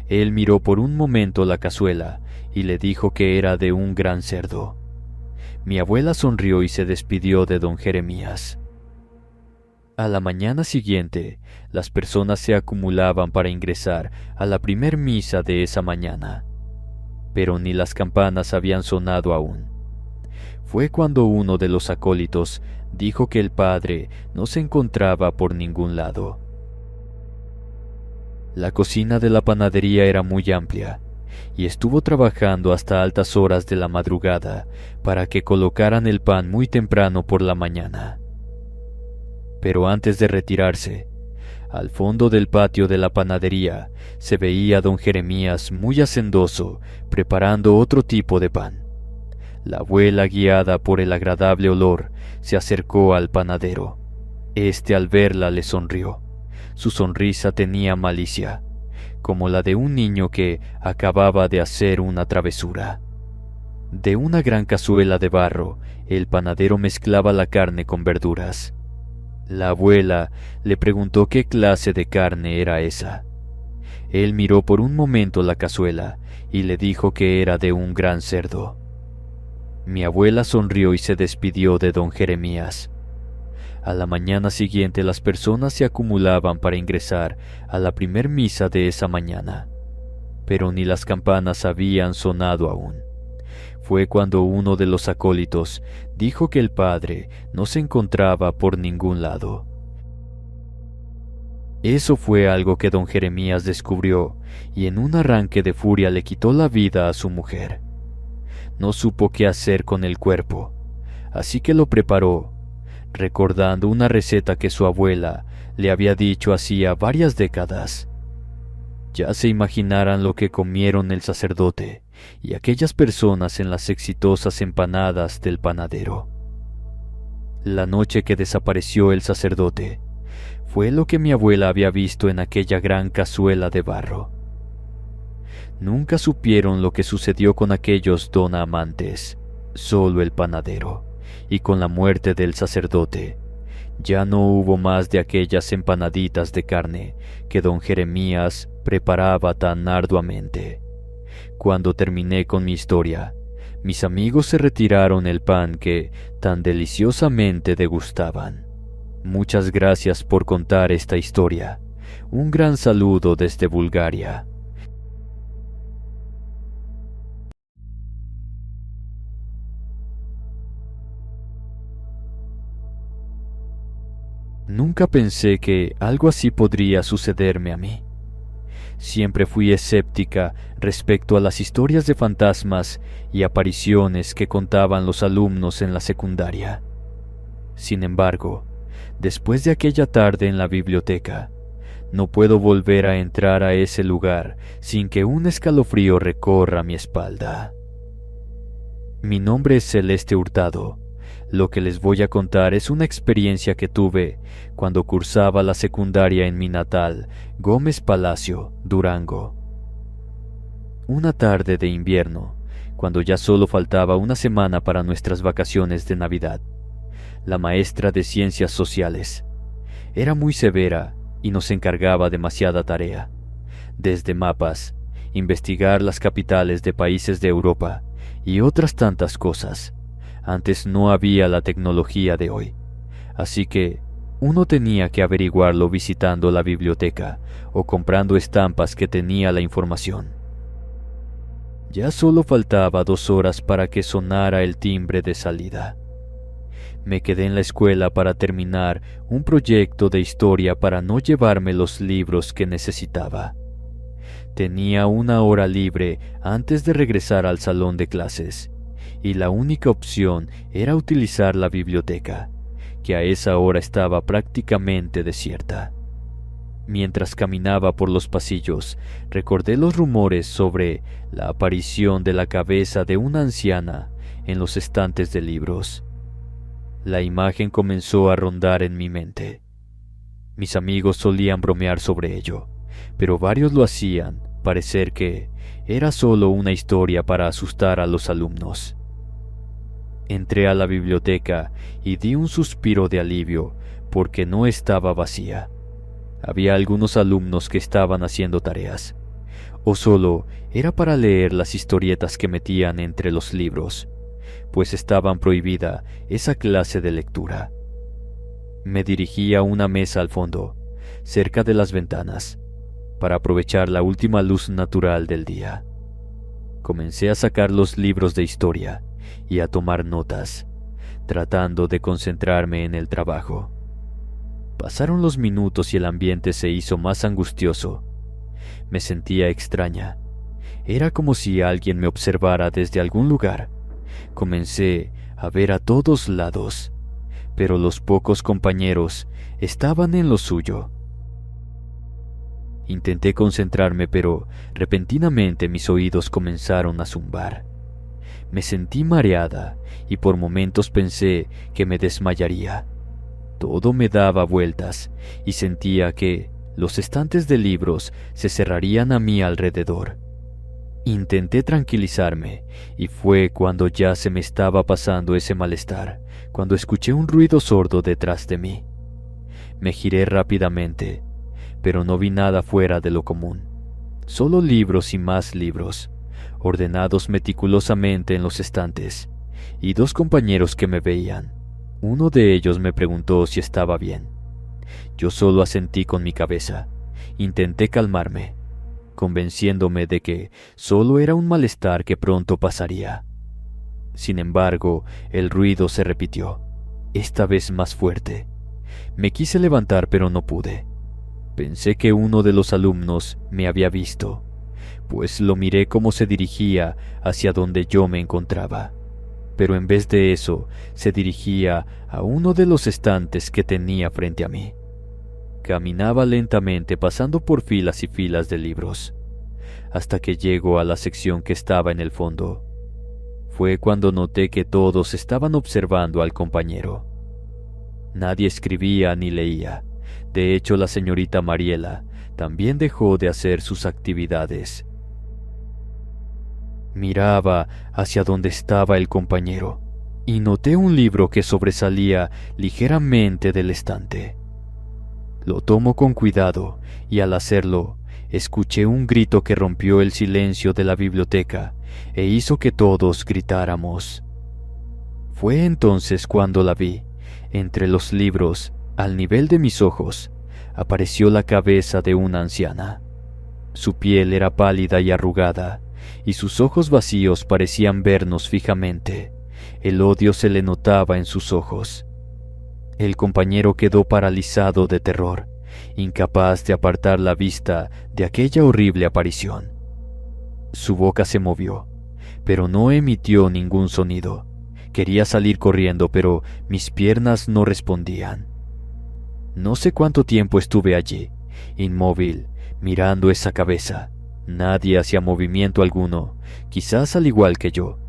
Speaker 1: Él miró por un momento la cazuela y le dijo que era de un gran cerdo. Mi abuela sonrió y se despidió de don Jeremías. A la mañana siguiente, las personas se acumulaban para ingresar a la primer misa de esa mañana, pero ni las campanas habían sonado aún. Fue cuando uno de los acólitos dijo que el padre no se encontraba por ningún lado. La cocina de la panadería era muy amplia, y estuvo trabajando hasta altas horas de la madrugada para que colocaran el pan muy temprano por la mañana. Pero antes de retirarse, al fondo del patio de la panadería se veía a don Jeremías muy hacendoso preparando otro tipo de pan. La abuela, guiada por el agradable olor, se acercó al panadero. Este, al verla, le sonrió. Su sonrisa tenía malicia, como la de un niño que acababa de hacer una travesura. De una gran cazuela de barro, el panadero mezclaba la carne con verduras. La abuela le preguntó qué clase de carne era esa. Él miró por un momento la cazuela y le dijo que era de un gran cerdo. Mi abuela sonrió y se despidió de don Jeremías. A la mañana siguiente las personas se acumulaban para ingresar a la primer misa de esa mañana, pero ni las campanas habían sonado aún. Fue cuando uno de los acólitos dijo que el padre no se encontraba por ningún lado. Eso fue algo que don Jeremías descubrió y en un arranque de furia le quitó la vida a su mujer. No supo qué hacer con el cuerpo, así que lo preparó, recordando una receta que su abuela le había dicho hacía varias décadas. Ya se imaginarán lo que comieron el sacerdote y aquellas personas en las exitosas empanadas del panadero. La noche que desapareció el sacerdote fue lo que mi abuela había visto en aquella gran cazuela de barro. Nunca supieron lo que sucedió con aquellos donamantes, solo el panadero, y con la muerte del sacerdote, ya no hubo más de aquellas empanaditas de carne que don Jeremías preparaba tan arduamente. Cuando terminé con mi historia, mis amigos se retiraron el pan que tan deliciosamente degustaban. Muchas gracias por contar esta historia. Un gran saludo desde Bulgaria. Nunca pensé que algo así podría sucederme a mí. Siempre fui escéptica respecto a las historias de fantasmas y apariciones que contaban los alumnos en la secundaria. Sin embargo, Después de aquella tarde en la biblioteca, no puedo volver a entrar a ese lugar sin que un escalofrío recorra mi espalda. Mi nombre es Celeste Hurtado. Lo que les voy a contar es una experiencia que tuve cuando cursaba la secundaria en mi natal, Gómez Palacio, Durango. Una tarde de invierno, cuando ya solo faltaba una semana para nuestras vacaciones de Navidad, la maestra de Ciencias Sociales era muy severa y nos encargaba demasiada tarea, desde mapas, investigar las capitales de países de Europa y otras tantas cosas. Antes no había la tecnología de hoy, así que uno tenía que averiguarlo visitando la biblioteca o comprando estampas que tenía la información. Ya solo faltaba 2 horas para que sonara el timbre de salida. Me quedé en la escuela para terminar un proyecto de historia para no llevarme los libros que necesitaba. Tenía 1 hora libre antes de regresar al salón de clases, y la única opción era utilizar la biblioteca, que a esa hora estaba prácticamente desierta. Mientras caminaba por los pasillos, recordé los rumores sobre la aparición de la cabeza de una anciana en los estantes de libros. La imagen comenzó a rondar en mi mente. Mis amigos solían bromear sobre ello, pero varios lo hacían parecer que era solo una historia para asustar a los alumnos. Entré a la biblioteca y di un suspiro de alivio porque no estaba vacía. Había algunos alumnos que estaban haciendo tareas, o solo era para leer las historietas que metían entre los libros, pues estaban prohibida esa clase de lectura. Me dirigí a una mesa al fondo, cerca de las ventanas, para aprovechar la última luz natural del día. Comencé a sacar los libros de historia y a tomar notas, tratando de concentrarme en el trabajo. Pasaron los minutos y el ambiente se hizo más angustioso. Me sentía extraña. Era como si alguien me observara desde algún lugar. Comencé a ver a todos lados, pero los pocos compañeros estaban en lo suyo. Intenté concentrarme, pero repentinamente mis oídos comenzaron a zumbar. Me sentí mareada y por momentos pensé que me desmayaría. Todo me daba vueltas y sentía que los estantes de libros se cerrarían a mi alrededor. Intenté tranquilizarme y fue cuando ya se me estaba pasando ese malestar, cuando escuché un ruido sordo detrás de mí. Me giré rápidamente, pero no vi nada fuera de lo común. Solo libros y más libros, ordenados meticulosamente en los estantes, y 2 compañeros que me veían. Uno de ellos me preguntó si estaba bien. Yo solo asentí con mi cabeza. Intenté calmarme, convenciéndome de que solo era un malestar que pronto pasaría. Sin embargo, el ruido se repitió, esta vez más fuerte. Me quise levantar, pero no pude. Pensé que uno de los alumnos me había visto, pues lo miré cómo se dirigía hacia donde yo me encontraba. Pero en vez de eso, se dirigía a uno de los estantes que tenía frente a mí. Caminaba lentamente pasando por filas y filas de libros, hasta que llegó a la sección que estaba en el fondo. Fue cuando noté que todos estaban observando al compañero. Nadie escribía ni leía. De hecho, la señorita Mariela también dejó de hacer sus actividades. Miraba hacia donde estaba el compañero y noté un libro que sobresalía ligeramente del estante. Lo tomo con cuidado y al hacerlo, escuché un grito que rompió el silencio de la biblioteca e hizo que todos gritáramos. Fue entonces cuando la vi. Entre los libros, al nivel de mis ojos, apareció la cabeza de una anciana. Su piel era pálida y arrugada, y sus ojos vacíos parecían vernos fijamente. El odio se le notaba en sus ojos. El compañero quedó paralizado de terror, incapaz de apartar la vista de aquella horrible aparición. Su boca se movió, pero no emitió ningún sonido. Quería salir corriendo, pero mis piernas no respondían. No sé cuánto tiempo estuve allí, inmóvil, mirando esa cabeza. Nadie hacía movimiento alguno, quizás al igual que yo.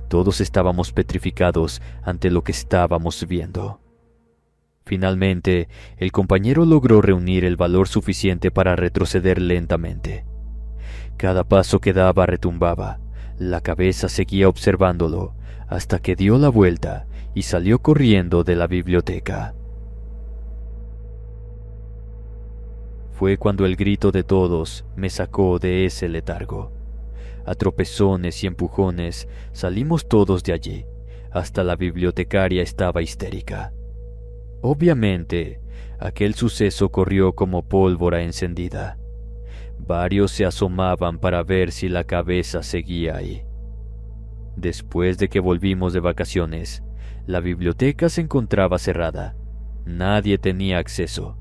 Speaker 1: Todos estábamos petrificados ante lo que estábamos viendo. Finalmente, el compañero logró reunir el valor suficiente para retroceder lentamente. Cada paso que daba retumbaba. La cabeza seguía observándolo hasta que dio la vuelta y salió corriendo de la biblioteca. Fue cuando el grito de todos me sacó de ese letargo. A tropezones y empujones salimos todos de allí. Hasta la bibliotecaria estaba histérica. Obviamente, aquel suceso corrió como pólvora encendida. Varios se asomaban para ver si la cabeza seguía ahí. Después de que volvimos de vacaciones, la biblioteca se encontraba cerrada. Nadie tenía acceso,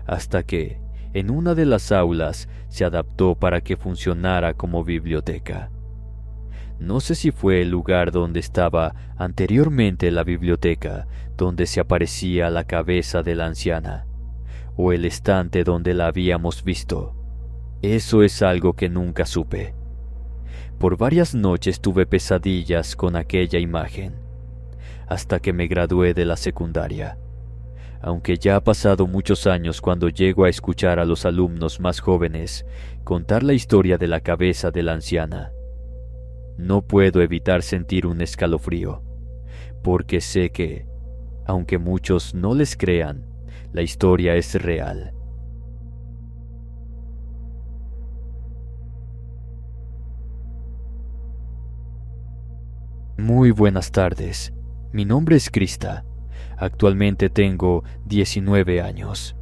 Speaker 1: hasta que, en una de las aulas, se adaptó para que funcionara como biblioteca. No sé si fue el lugar donde estaba anteriormente la biblioteca, donde se aparecía la cabeza de la anciana, o el estante donde la habíamos visto. Eso es algo que nunca supe. Por varias noches tuve pesadillas con aquella imagen, hasta que me gradué de la secundaria. Aunque ya ha pasado muchos años cuando llego a escuchar a los alumnos más jóvenes contar la historia de la cabeza de la anciana, no puedo evitar sentir un escalofrío, porque sé que, aunque muchos no les crean, la historia es real. Muy buenas tardes, mi nombre es Krista. Actualmente tengo 19 años.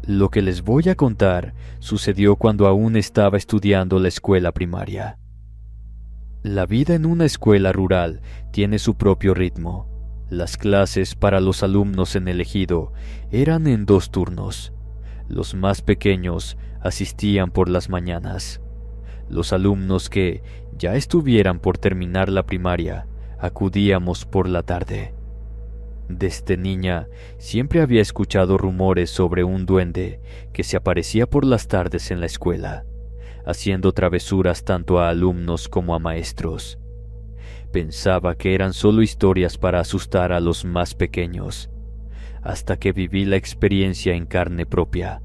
Speaker 1: Lo que les voy a contar sucedió cuando aún estaba estudiando la escuela primaria. La vida en una escuela rural tiene su propio ritmo. Las clases para los alumnos en el ejido eran en 2 turnos. Los más pequeños asistían por las mañanas. Los alumnos que ya estuvieran por terminar la primaria acudíamos por la tarde. Desde niña siempre había escuchado rumores sobre un duende que se aparecía por las tardes en la escuela, haciendo travesuras tanto a alumnos como a maestros. Pensaba que eran solo historias para asustar a los más pequeños, hasta que viví la experiencia en carne propia.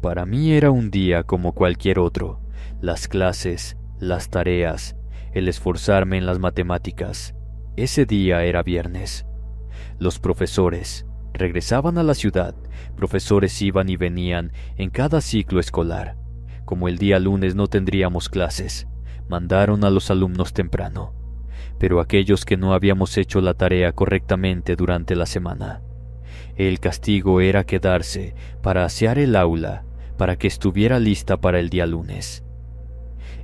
Speaker 1: Para mí era un día como cualquier otro, las clases, las tareas, el esforzarme en las matemáticas. Ese día era viernes. Los profesores regresaban a la ciudad, profesores iban y venían en cada ciclo escolar. Como el día lunes no tendríamos clases, mandaron a los alumnos temprano, pero aquellos que no habíamos hecho la tarea correctamente durante la semana, el castigo era quedarse para asear el aula para que estuviera lista para el día lunes.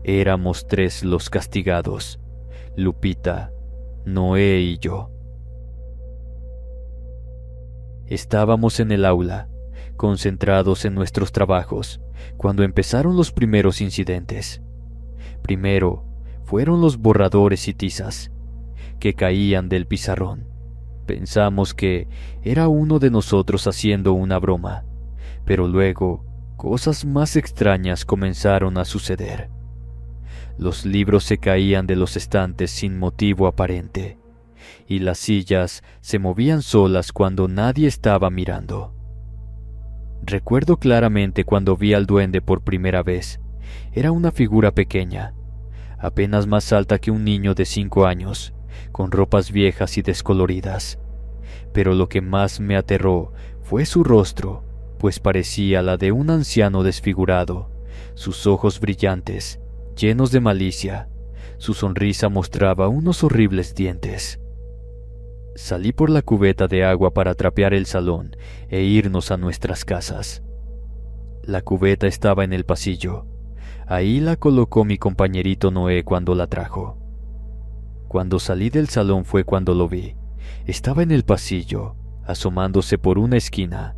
Speaker 1: Éramos 3 los castigados: Lupita, Noé y yo. Estábamos en el aula, concentrados en nuestros trabajos, cuando empezaron los primeros incidentes. Primero fueron los borradores y tizas, que caían del pizarrón. Pensamos que era uno de nosotros haciendo una broma, pero luego cosas más extrañas comenzaron a suceder. Los libros se caían de los estantes sin motivo aparente, y las sillas se movían solas cuando nadie estaba mirando. Recuerdo claramente cuando vi al duende por primera vez. Era una figura pequeña, apenas más alta que un niño de 5 años, con ropas viejas y descoloridas. Pero lo que más me aterró fue su rostro, pues parecía la de un anciano desfigurado, sus ojos brillantes, llenos de malicia. Su sonrisa mostraba unos horribles dientes. Salí por la cubeta de agua para trapear el salón e irnos a nuestras casas. La cubeta estaba en el pasillo. Ahí la colocó mi compañerito Noé cuando la trajo. Cuando salí del salón fue cuando lo vi. Estaba en el pasillo, asomándose por una esquina.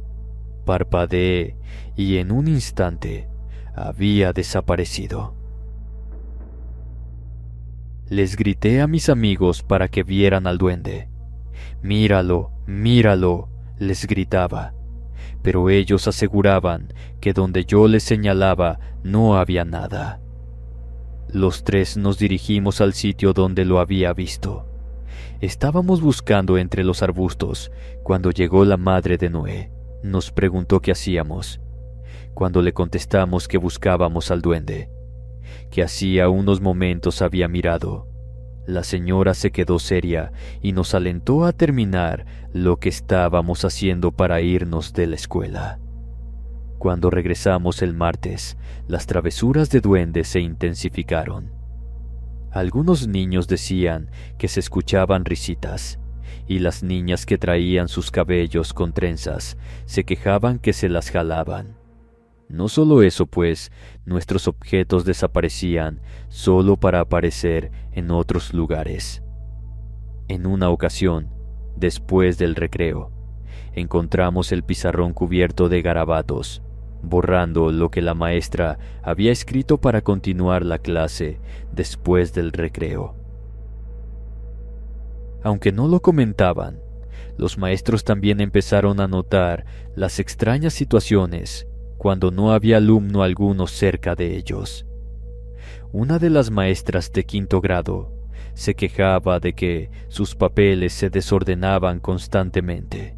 Speaker 1: Parpadeé y en un instante había desaparecido. Les grité a mis amigos para que vieran al duende. «Míralo, míralo», les gritaba. pero ellos aseguraban que donde yo les señalaba no había nada. Los tres nos dirigimos al sitio donde lo había visto. Estábamos buscando entre los arbustos cuando llegó la madre de Noé. Nos preguntó qué hacíamos. Cuando le contestamos que buscábamos al duende, que hacía unos momentos había mirado, la señora se quedó seria y nos alentó a terminar lo que estábamos haciendo para irnos de la escuela. Cuando regresamos el martes, las travesuras de duende se intensificaron. Algunos niños decían que se escuchaban risitas, y las niñas que traían sus cabellos con trenzas se quejaban que se las jalaban. No solo eso, pues, nuestros objetos desaparecían solo para aparecer en otros lugares. En una ocasión, después del recreo, encontramos el pizarrón cubierto de garabatos, borrando lo que la maestra había escrito para continuar la clase después del recreo. Aunque no lo comentaban, los maestros también empezaron a notar las extrañas situaciones cuando no había alumno alguno cerca de ellos. Una de las maestras de 5º grado se quejaba de que sus papeles se desordenaban constantemente.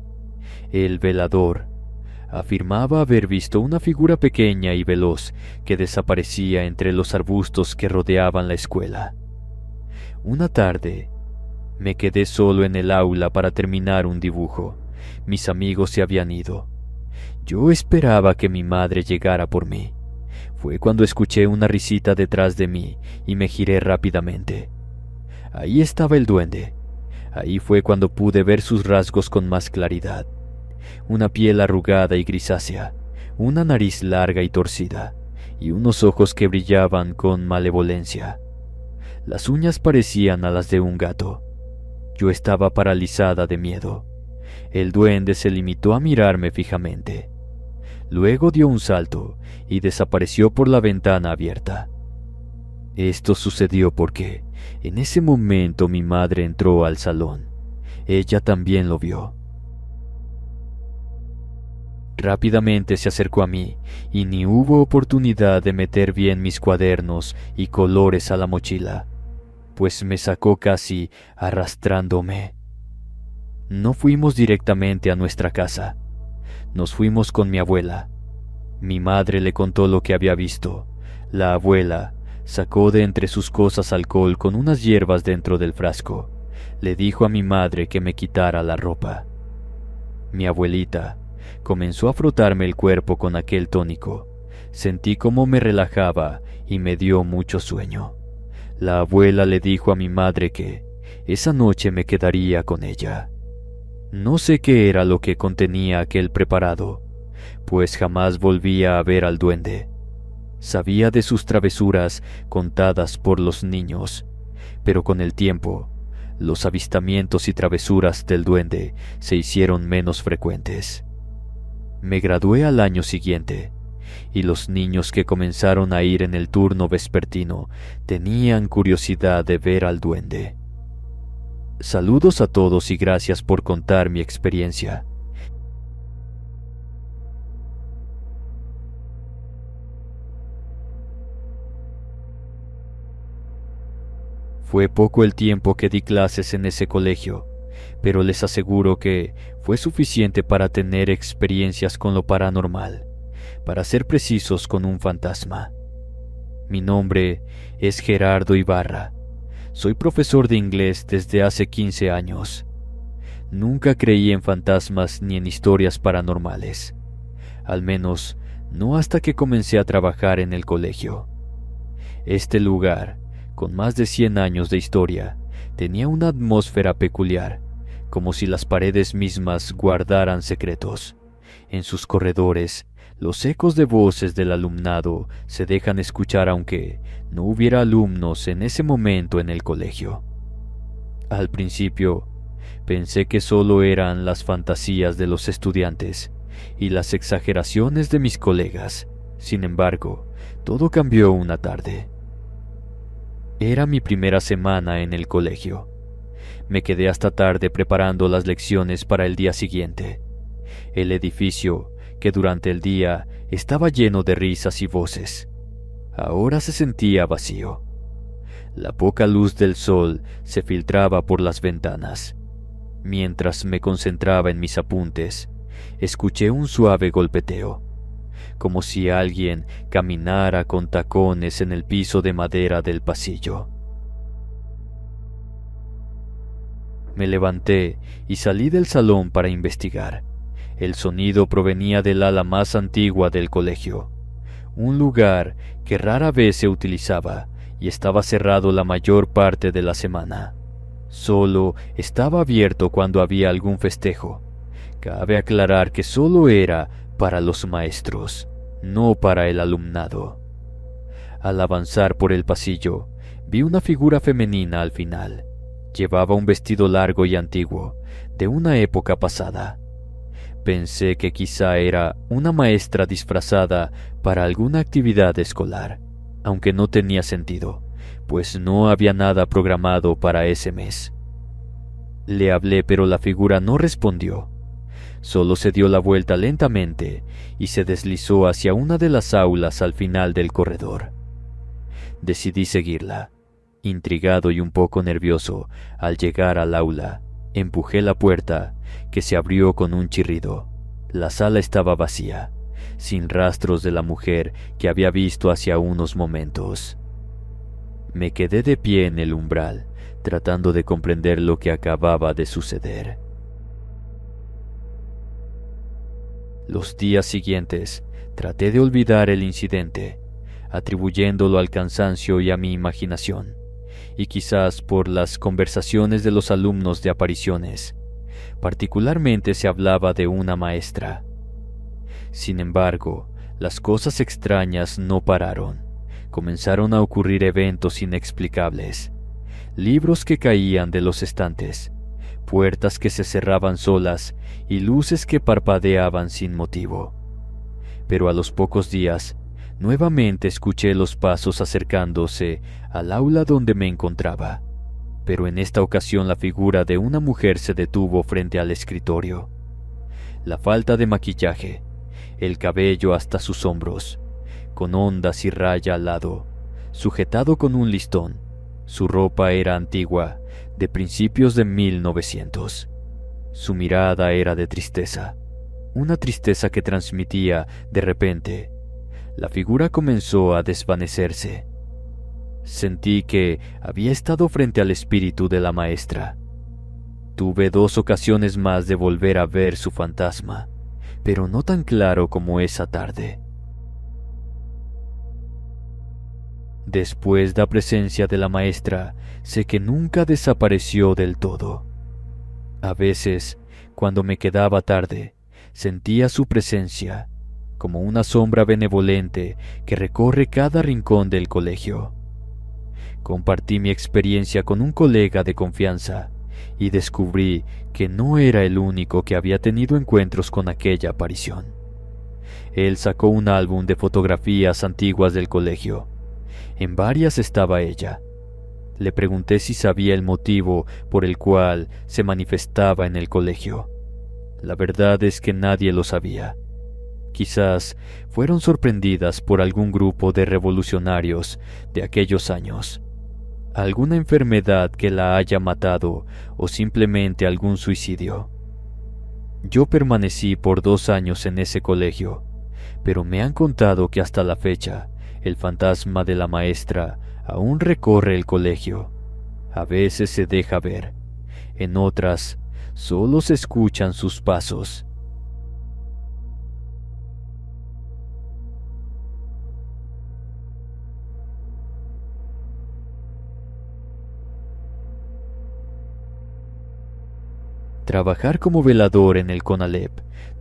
Speaker 1: El velador afirmaba haber visto una figura pequeña y veloz que desaparecía entre los arbustos que rodeaban la escuela. Una tarde, me quedé solo en el aula para terminar un dibujo. Mis amigos se habían ido. Yo esperaba que mi madre llegara por mí. Fue cuando escuché una risita detrás de mí y me giré rápidamente. Ahí estaba el duende. Ahí fue cuando pude ver sus rasgos con más claridad. Una piel arrugada y grisácea, una nariz larga y torcida, y unos ojos que brillaban con malevolencia. Las uñas parecían a las de un gato. Yo estaba paralizada de miedo. El duende se limitó a mirarme fijamente. Luego dio un salto y desapareció por la ventana abierta. Esto sucedió porque, en ese momento, mi madre entró al salón. Ella también lo vio. Rápidamente se acercó a mí y ni hubo oportunidad de meter bien mis cuadernos y colores a la mochila, pues me sacó casi arrastrándome. No fuimos directamente a nuestra casa. Nos fuimos con mi abuela. Mi madre le contó lo que había visto. La abuela sacó de entre sus cosas alcohol con unas hierbas dentro del frasco. Le dijo a mi madre que me quitara la ropa. Mi abuelita comenzó a frotarme el cuerpo con aquel tónico. Sentí cómo me relajaba y me dio mucho sueño. La abuela le dijo a mi madre que esa noche me quedaría con ella. No sé qué era lo que contenía aquel preparado, pues jamás volvía a ver al duende. Sabía de sus travesuras contadas por los niños, pero con el tiempo, los avistamientos y travesuras del duende se hicieron menos frecuentes. Me gradué al año siguiente, y los niños que comenzaron a ir en el turno vespertino tenían curiosidad de ver al duende. Saludos a todos y gracias por contar mi experiencia. Fue poco el tiempo que di clases en ese colegio, pero les aseguro que fue suficiente para tener experiencias con lo paranormal, para ser precisos, con un fantasma. Mi nombre es Gerardo Ibarra. Soy profesor de inglés desde hace 15 años. Nunca creí en fantasmas ni en historias paranormales, al menos no hasta que comencé a trabajar en el colegio. Este lugar, con más de 100 años de historia, tenía una atmósfera peculiar, como si las paredes mismas guardaran secretos. En sus corredores, los ecos de voces del alumnado se dejan escuchar aunque no hubiera alumnos en ese momento en el colegio. Al principio, pensé que solo eran las fantasías de los estudiantes y las exageraciones de mis colegas. Sin embargo, todo cambió una tarde. Era mi primera semana en el colegio. Me quedé hasta tarde preparando las lecciones para el día siguiente. El edificio que durante el día estaba lleno de risas y voces, ahora se sentía vacío. La poca luz del sol se filtraba por las ventanas. Mientras me concentraba en mis apuntes, escuché un suave golpeteo, como si alguien caminara con tacones en el piso de madera del pasillo. Me levanté y salí del salón para investigar. El sonido provenía del ala más antigua del colegio, un lugar que rara vez se utilizaba y estaba cerrado la mayor parte de la semana. Solo estaba abierto cuando había algún festejo. Cabe aclarar que solo era para los maestros, no para el alumnado. Al avanzar por el pasillo, vi una figura femenina al final. Llevaba un vestido largo y antiguo, de una época pasada. Pensé que quizá era una maestra disfrazada para alguna actividad escolar, aunque no tenía sentido, pues no había nada programado para ese mes. Le hablé, pero la figura no respondió. Solo se dio la vuelta lentamente y se deslizó hacia una de las aulas al final del corredor. Decidí seguirla. Intrigado y un poco nervioso, al llegar al aula, empujé la puerta, que se abrió con un chirrido. La sala estaba vacía, sin rastros de la mujer que había visto hacía unos momentos. Me quedé de pie en el umbral, tratando de comprender lo que acababa de suceder. Los días siguientes, traté de olvidar el incidente, atribuyéndolo al cansancio y a mi imaginación, y quizás por las conversaciones de los alumnos de apariciones. Particularmente se hablaba de una maestra. Sin embargo, las cosas extrañas no pararon. Comenzaron a ocurrir eventos inexplicables. Libros que caían de los estantes, puertas que se cerraban solas y luces que parpadeaban sin motivo. Pero a los pocos días, nuevamente escuché los pasos acercándose al aula donde me encontraba, pero en esta ocasión la figura de una mujer se detuvo frente al escritorio. La falta de maquillaje, el cabello hasta sus hombros, con ondas y raya al lado, sujetado con un listón. Su ropa era antigua, de principios de 1900. Su mirada era de tristeza, una tristeza que transmitía de repente. La figura comenzó a desvanecerse. Sentí que había estado frente al espíritu de la maestra. Tuve 2 ocasiones más de volver a ver su fantasma, pero no tan claro como esa tarde. Después de la presencia de la maestra, sé que nunca desapareció del todo. A veces, cuando me quedaba tarde, sentía su presencia, como una sombra benevolente que recorre cada rincón del colegio. Compartí mi experiencia con un colega de confianza y descubrí que no era el único que había tenido encuentros con aquella aparición. Él sacó un álbum de fotografías antiguas del colegio. En varias estaba ella. Le pregunté si sabía el motivo por el cual se manifestaba en el colegio. La verdad es que nadie lo sabía. Quizás fueron sorprendidas por algún grupo de revolucionarios de aquellos años, alguna enfermedad que la haya matado o simplemente algún suicidio. Yo permanecí por 2 años en ese colegio, pero me han contado que hasta la fecha el fantasma de la maestra aún recorre el colegio. A veces se deja ver, en otras solo se escuchan sus pasos. Trabajar como velador en el CONALEP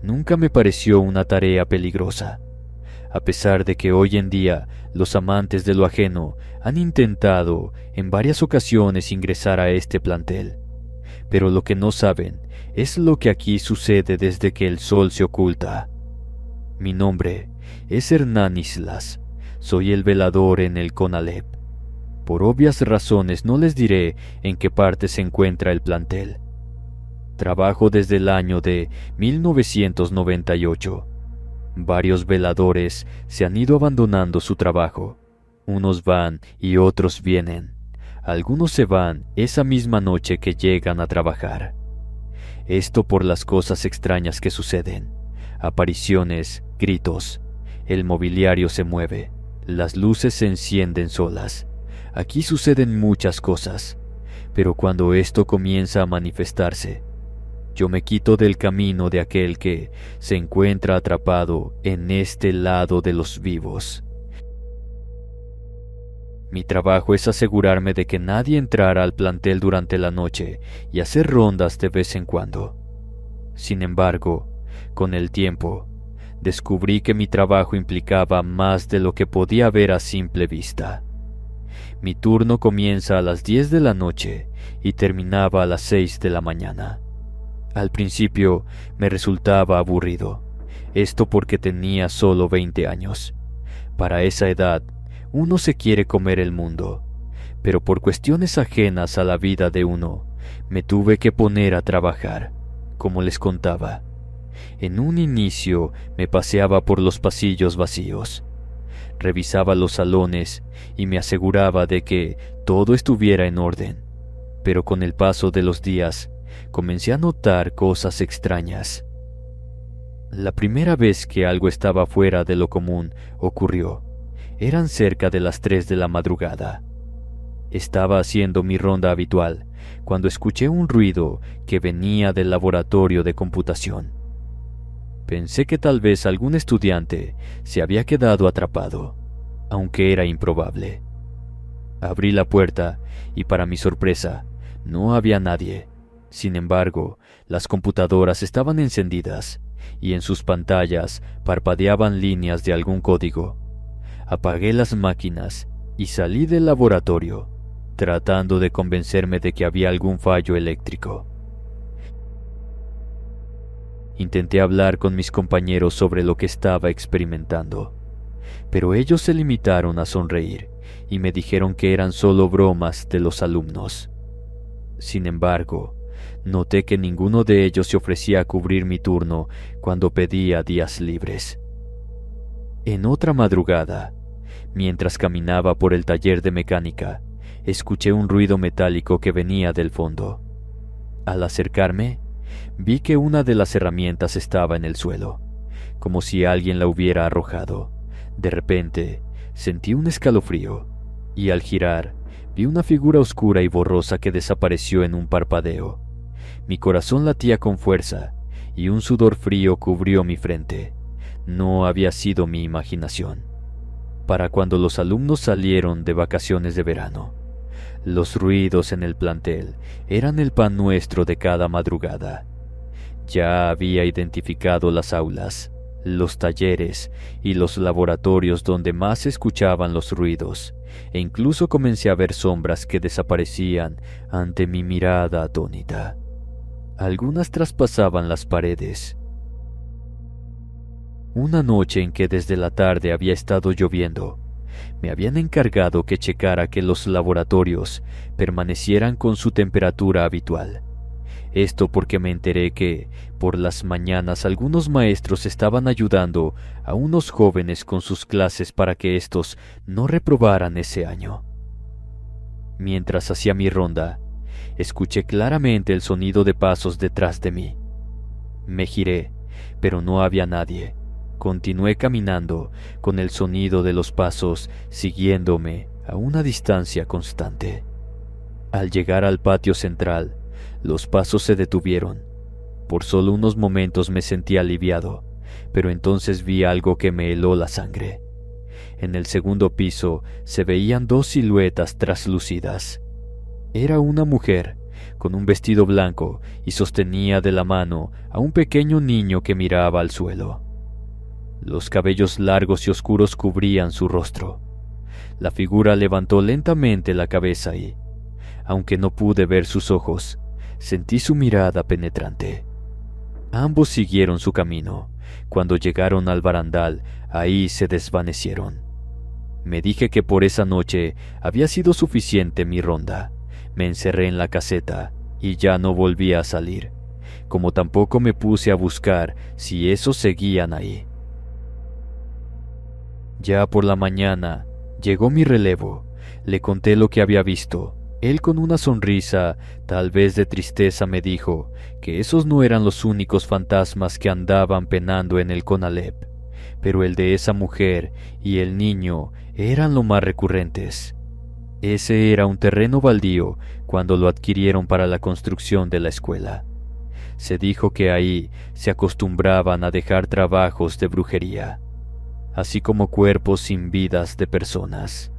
Speaker 1: nunca me pareció una tarea peligrosa, a pesar de que hoy en día los amantes de lo ajeno han intentado en varias ocasiones ingresar a este plantel. Pero lo que no saben es lo que aquí sucede desde que el sol se oculta. Mi nombre es Hernán Islas, soy el velador en el CONALEP. Por obvias razones no les diré en qué parte se encuentra el plantel. Trabajo desde el año de 1998. Varios veladores se han ido abandonando su trabajo. Unos van y otros vienen. Algunos se van esa misma noche que llegan a trabajar. Esto por las cosas extrañas que suceden. Apariciones, gritos. El mobiliario se mueve. Las luces se encienden solas. Aquí suceden muchas cosas. Pero cuando esto comienza a manifestarse, yo me quito del camino de aquel que se encuentra atrapado en este lado de los vivos. Mi trabajo es asegurarme de que nadie entrara al plantel durante la noche y hacer rondas de vez en cuando. Sin embargo, con el tiempo, descubrí que mi trabajo implicaba más de lo que podía ver a simple vista. Mi turno comienza a las 10 de la noche y terminaba a las 6 de la mañana. Al principio me resultaba aburrido, esto porque tenía solo 20 años. Para esa edad, uno se quiere comer el mundo, pero por cuestiones ajenas a la vida de uno, me tuve que poner a trabajar, como les contaba. En un inicio me paseaba por los pasillos vacíos, revisaba los salones y me aseguraba de que todo estuviera en orden, pero con el paso de los días comencé a notar cosas extrañas. La primera vez que algo estaba fuera de lo común ocurrió. Eran cerca de las 3 de la madrugada. Estaba haciendo mi ronda habitual cuando escuché un ruido que venía del laboratorio de computación. Pensé que tal vez algún estudiante se había quedado atrapado, aunque era improbable. Abrí la puerta y para mi sorpresa no había nadie. Sin embargo, las computadoras estaban encendidas y en sus pantallas parpadeaban líneas de algún código. Apagué las máquinas y salí del laboratorio, tratando de convencerme de que había algún fallo eléctrico. Intenté hablar con mis compañeros sobre lo que estaba experimentando, pero ellos se limitaron a sonreír y me dijeron que eran solo bromas de los alumnos. Sin embargo, noté que ninguno de ellos se ofrecía a cubrir mi turno cuando pedía días libres. En otra madrugada, mientras caminaba por el taller de mecánica, escuché un ruido metálico que venía del fondo. Al acercarme, vi que una de las herramientas estaba en el suelo, como si alguien la hubiera arrojado. De repente, sentí un escalofrío, y al girar, vi una figura oscura y borrosa que desapareció en un parpadeo. Mi corazón latía con fuerza, y un sudor frío cubrió mi frente. No había sido mi imaginación. Para cuando los alumnos salieron de vacaciones de verano, los ruidos en el plantel eran el pan nuestro de cada madrugada. Ya había identificado las aulas, los talleres y los laboratorios donde más se escuchaban los ruidos, e incluso comencé a ver sombras que desaparecían ante mi mirada atónita. Algunas traspasaban las paredes. Una noche en que desde la tarde había estado lloviendo, me habían encargado que checara que los laboratorios permanecieran con su temperatura habitual. Esto porque me enteré que, por las mañanas, algunos maestros estaban ayudando a unos jóvenes con sus clases para que éstos no reprobaran ese año. Mientras hacía mi ronda, escuché claramente el sonido de pasos detrás de mí. Me giré, pero no había nadie. Continué caminando, con el sonido de los pasos siguiéndome a una distancia constante. Al llegar al patio central, los pasos se detuvieron. Por solo unos momentos me sentí aliviado, pero entonces vi algo que me heló la sangre. En el segundo piso se veían 2 siluetas traslúcidas. Era una mujer, con un vestido blanco, y sostenía de la mano a un pequeño niño que miraba al suelo. Los cabellos largos y oscuros cubrían su rostro. La figura levantó lentamente la cabeza y, aunque no pude ver sus ojos, sentí su mirada penetrante. Ambos siguieron su camino. Cuando llegaron al barandal, ahí se desvanecieron. Me dije que por esa noche había sido suficiente mi ronda. Me encerré en la caseta y ya no volví a salir, como tampoco me puse a buscar si esos seguían ahí. Ya por la mañana llegó mi relevo. Le conté lo que había visto. Él, con una sonrisa, tal vez de tristeza, me dijo que esos no eran los únicos fantasmas que andaban penando en el Conalep, pero el de esa mujer y el niño eran lo más recurrentes. Ese era un terreno baldío cuando lo adquirieron para la construcción de la escuela. Se dijo que ahí se acostumbraban a dejar trabajos de brujería, así como cuerpos sin vidas de personas.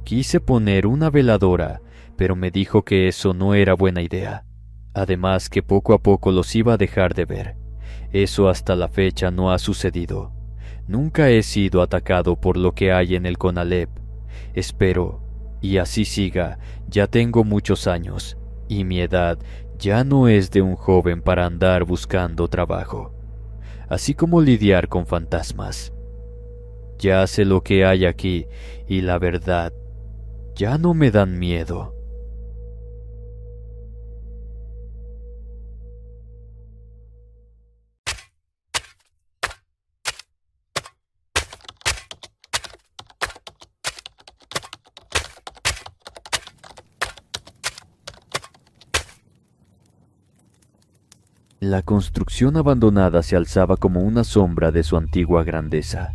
Speaker 1: Quise poner una veladora, pero me dijo que eso no era buena idea. Además, que poco a poco los iba a dejar de ver. Eso hasta la fecha no ha sucedido. Nunca he sido atacado por lo que hay en el Conalep. Espero, y así siga. Ya tengo muchos años, y mi edad ya no es de un joven para andar buscando trabajo, así como lidiar con fantasmas. Ya sé lo que hay aquí, y la verdad, ya no me dan miedo. La construcción abandonada se alzaba como una sombra de su antigua grandeza.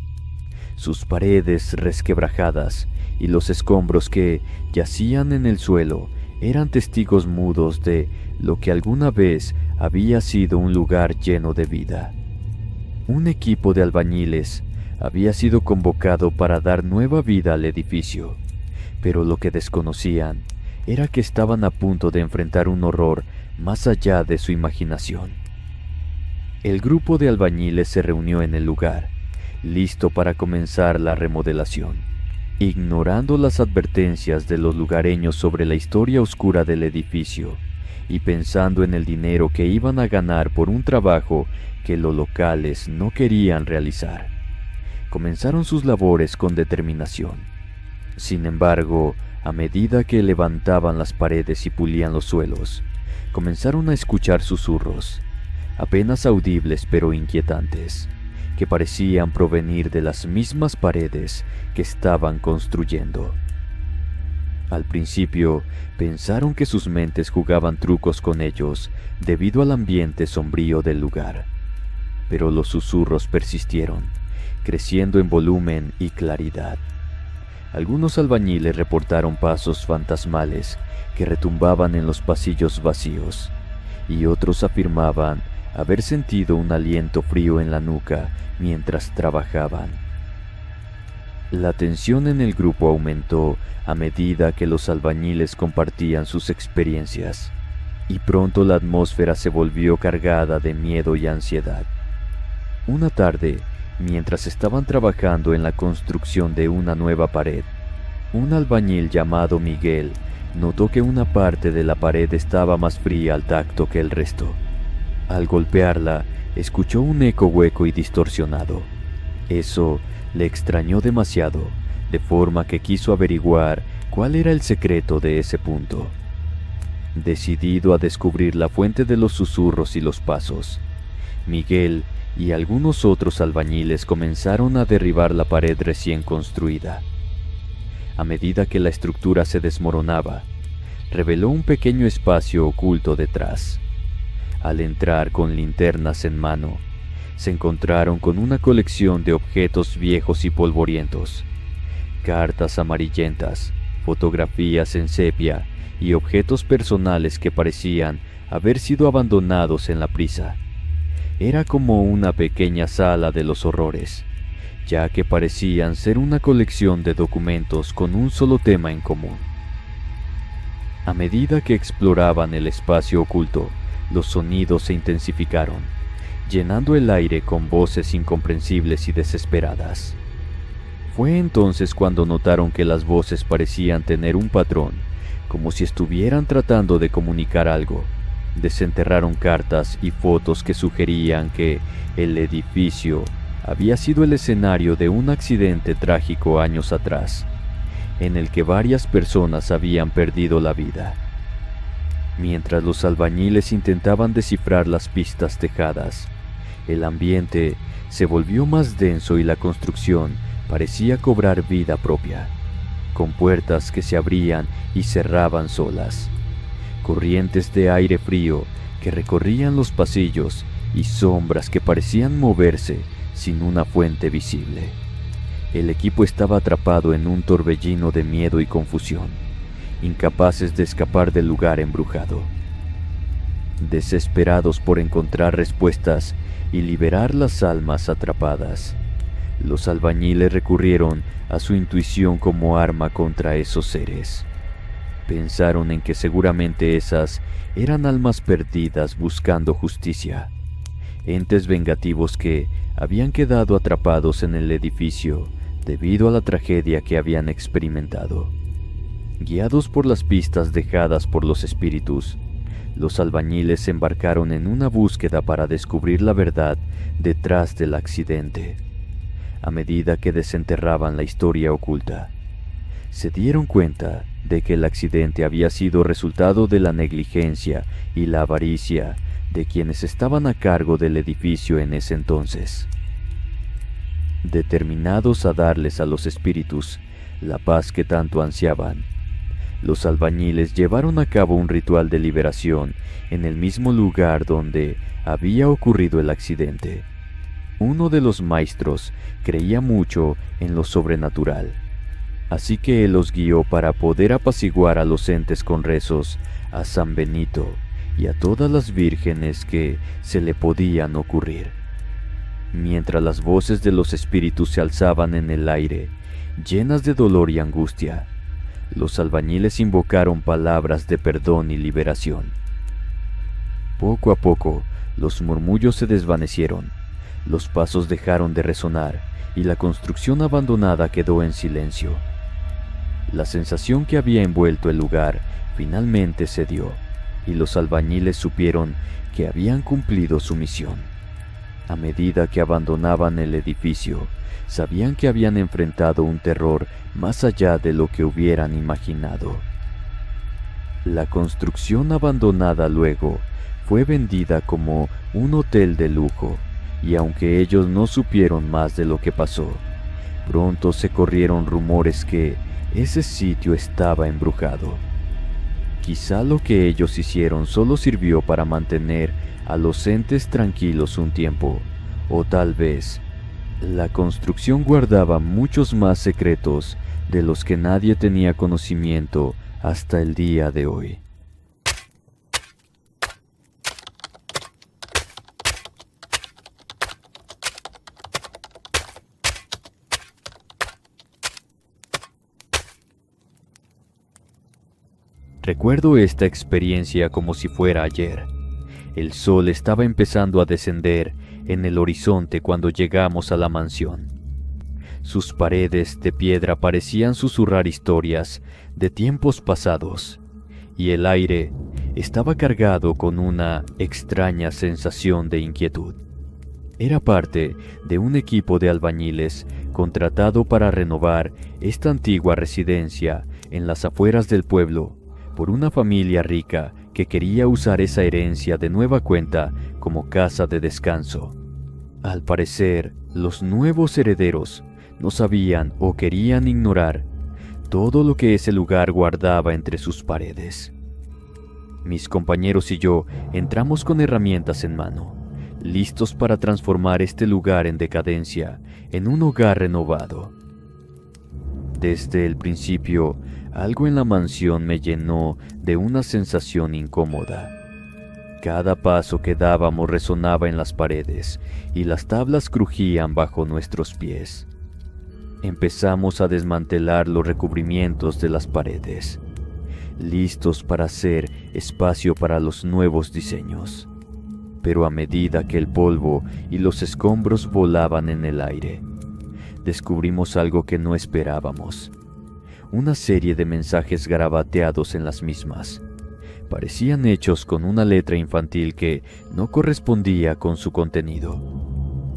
Speaker 1: Sus paredes resquebrajadas y los escombros que yacían en el suelo eran testigos mudos de lo que alguna vez había sido un lugar lleno de vida. Un equipo de albañiles había sido convocado para dar nueva vida al edificio, pero lo que desconocían era que estaban a punto de enfrentar un horror más allá de su imaginación. El grupo de albañiles se reunió en el lugar, listo para comenzar la remodelación. Ignorando las advertencias de los lugareños sobre la historia oscura del edificio y pensando en el dinero que iban a ganar por un trabajo que los locales no querían realizar, comenzaron sus labores con determinación. Sin embargo, a medida que levantaban las paredes y pulían los suelos, comenzaron a escuchar susurros, apenas audibles pero inquietantes, que parecían provenir de las mismas paredes que estaban construyendo. Al principio, pensaron que sus mentes jugaban trucos con ellos debido al ambiente sombrío del lugar, pero los susurros persistieron, creciendo en volumen y claridad. Algunos albañiles reportaron pasos fantasmales que retumbaban en los pasillos vacíos, y otros afirmaban haber sentido un aliento frío en la nuca mientras trabajaban. La tensión en el grupo aumentó a medida que los albañiles compartían sus experiencias, y pronto la atmósfera se volvió cargada de miedo y ansiedad. Una tarde, mientras estaban trabajando en la construcción de una nueva pared, un albañil llamado Miguel notó que una parte de la pared estaba más fría al tacto que el resto. Al golpearla, escuchó un eco hueco y distorsionado. Eso le extrañó demasiado, de forma que quiso averiguar cuál era el secreto de ese punto. Decidido a descubrir la fuente de los susurros y los pasos, Miguel y algunos otros albañiles comenzaron a derribar la pared recién construida. A medida que la estructura se desmoronaba, reveló un pequeño espacio oculto detrás. Al entrar con linternas en mano, se encontraron con una colección de objetos viejos y polvorientos, cartas amarillentas, fotografías en sepia y objetos personales que parecían haber sido abandonados en la prisa. Era como una pequeña sala de los horrores, ya que parecían ser una colección de documentos con un solo tema en común. A medida que exploraban el espacio oculto, los sonidos se intensificaron, llenando el aire con voces incomprensibles y desesperadas. Fue entonces cuando notaron que las voces parecían tener un patrón, como si estuvieran tratando de comunicar algo. Desenterraron cartas y fotos que sugerían que el edificio había sido el escenario de un accidente trágico años atrás, en el que varias personas habían perdido la vida. Mientras los albañiles intentaban descifrar las pistas dejadas, el ambiente se volvió más denso y la construcción parecía cobrar vida propia, con puertas que se abrían y cerraban solas, corrientes de aire frío que recorrían los pasillos y sombras que parecían moverse sin una fuente visible. El equipo estaba atrapado en un torbellino de miedo y confusión, incapaces de escapar del lugar embrujado. Desesperados por encontrar respuestas y liberar las almas atrapadas, los albañiles recurrieron a su intuición como arma contra esos seres. Pensaron en que seguramente esas eran almas perdidas buscando justicia, entes vengativos que habían quedado atrapados en el edificio debido a la tragedia que habían experimentado. Guiados por las pistas dejadas por los espíritus, los albañiles se embarcaron en una búsqueda para descubrir la verdad detrás del accidente. A medida que desenterraban la historia oculta, se dieron cuenta de que el accidente había sido resultado de la negligencia y la avaricia de quienes estaban a cargo del edificio en ese entonces. Determinados a darles a los espíritus la paz que tanto ansiaban, los albañiles llevaron a cabo un ritual de liberación en el mismo lugar donde había ocurrido el accidente. Uno de los maestros creía mucho en lo sobrenatural, así que él los guió para poder apaciguar a los entes con rezos a San Benito y a todas las vírgenes que se le podían ocurrir. Mientras las voces de los espíritus se alzaban en el aire, llenas de dolor y angustia, los albañiles invocaron palabras de perdón y liberación. Poco a poco, los murmullos se desvanecieron, los pasos dejaron de resonar y la construcción abandonada quedó en silencio. La sensación que había envuelto el lugar finalmente cedió, y los albañiles supieron que habían cumplido su misión. A medida que abandonaban el edificio, sabían que habían enfrentado un terror más allá de lo que hubieran imaginado. La construcción abandonada luego fue vendida como un hotel de lujo, y aunque ellos no supieron más de lo que pasó, pronto se corrieron rumores que ese sitio estaba embrujado. Quizá lo que ellos hicieron solo sirvió para mantener a los entes tranquilos un tiempo, o tal vez la construcción guardaba muchos más secretos de los que nadie tenía conocimiento hasta el día de hoy. Recuerdo esta experiencia como si fuera ayer. El sol estaba empezando a descender en el horizonte cuando llegamos a la mansión. Sus paredes de piedra parecían susurrar historias de tiempos pasados, y el aire estaba cargado con una extraña sensación de inquietud. Era parte de un equipo de albañiles contratado para renovar esta antigua residencia en las afueras del pueblo por una familia rica que quería usar esa herencia de nueva cuenta como casa de descanso. Al parecer, los nuevos herederos no sabían o querían ignorar todo lo que ese lugar guardaba entre sus paredes. Mis compañeros y yo entramos con herramientas en mano, listos para transformar este lugar en decadencia en un hogar renovado. Desde el principio, algo en la mansión me llenó de una sensación incómoda. Cada paso que dábamos resonaba en las paredes y las tablas crujían bajo nuestros pies. Empezamos a desmantelar los recubrimientos de las paredes, listos para hacer espacio para los nuevos diseños. Pero a medida que el polvo y los escombros volaban en el aire, descubrimos algo que no esperábamos. Una serie de mensajes garabateados en las mismas. Parecían hechos con una letra infantil que no correspondía con su contenido.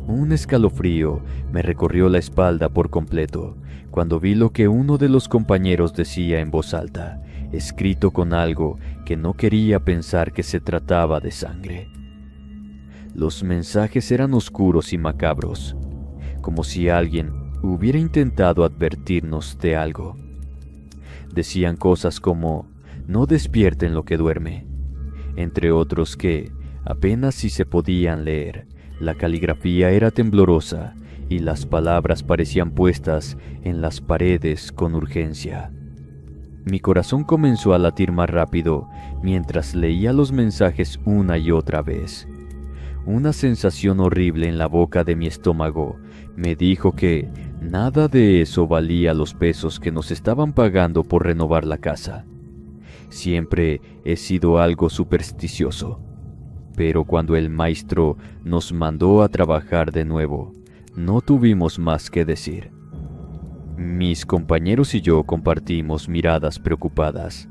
Speaker 1: Un escalofrío me recorrió la espalda por completo cuando vi lo que uno de los compañeros decía en voz alta, escrito con algo que no quería pensar que se trataba de sangre. Los mensajes eran oscuros y macabros, como si alguien hubiera intentado advertirnos de algo. Decían cosas como, no despierten lo que duerme, entre otros que, apenas si se podían leer, la caligrafía era temblorosa y las palabras parecían puestas en las paredes con urgencia. Mi corazón comenzó a latir más rápido mientras leía los mensajes una y otra vez. Una sensación horrible en la boca de mi estómago me dijo que nada de eso valía los pesos que nos estaban pagando por renovar la casa. Siempre he sido algo supersticioso, pero cuando el maestro nos mandó a trabajar de nuevo, no tuvimos más que decir. Mis compañeros y yo compartimos miradas preocupadas,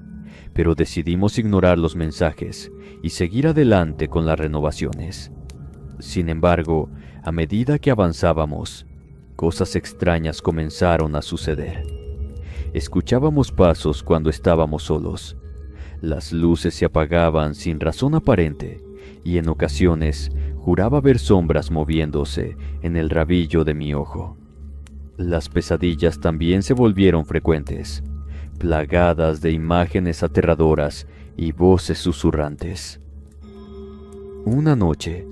Speaker 1: pero decidimos ignorar los mensajes y seguir adelante con las renovaciones. Sin embargo, a medida que avanzábamos, cosas extrañas comenzaron a suceder. Escuchábamos pasos cuando estábamos solos. Las luces se apagaban sin razón aparente y en ocasiones juraba ver sombras moviéndose en el rabillo de mi ojo. Las pesadillas también se volvieron frecuentes, plagadas de imágenes aterradoras y voces susurrantes. Una noche,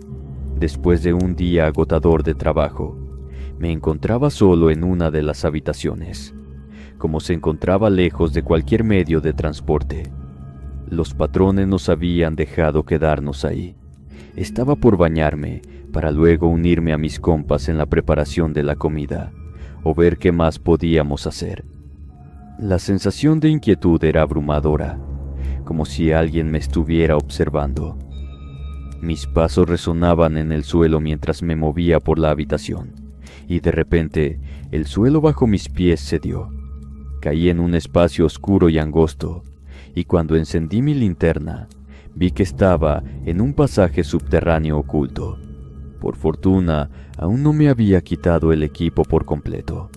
Speaker 1: después de un día agotador de trabajo, me encontraba solo en una de las habitaciones, como se encontraba lejos de cualquier medio de transporte. Los patrones nos habían dejado quedarnos ahí. Estaba por bañarme para luego unirme a mis compas en la preparación de la comida o ver qué más podíamos hacer. La sensación de inquietud era abrumadora, como si alguien me estuviera observando. Mis pasos resonaban en el suelo mientras me movía por la habitación, y de repente el suelo bajo mis pies cedió. Caí en un espacio oscuro y angosto, y cuando encendí mi linterna, vi que estaba en un pasaje subterráneo oculto. Por fortuna, aún no me había quitado el equipo por completo.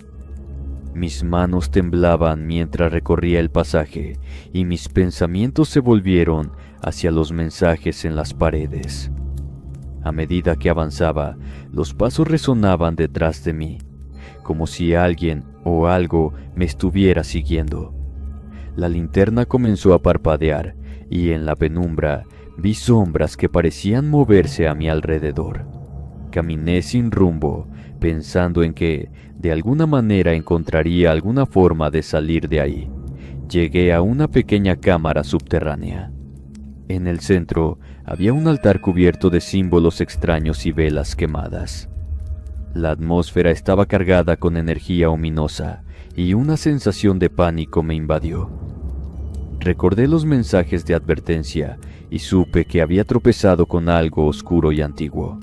Speaker 1: Mis manos temblaban mientras recorría el pasaje y mis pensamientos se volvieron hacia los mensajes en las paredes. A medida que avanzaba, los pasos resonaban detrás de mí, como si alguien o algo me estuviera siguiendo. La linterna comenzó a parpadear y en la penumbra vi sombras que parecían moverse a mi alrededor. Caminé sin rumbo, pensando en que de alguna manera encontraría alguna forma de salir de ahí. Llegué a una pequeña cámara subterránea. En el centro había un altar cubierto de símbolos extraños y velas quemadas. La atmósfera estaba cargada con energía ominosa y una sensación de pánico me invadió. Recordé los mensajes de advertencia y supe que había tropezado con algo oscuro y antiguo.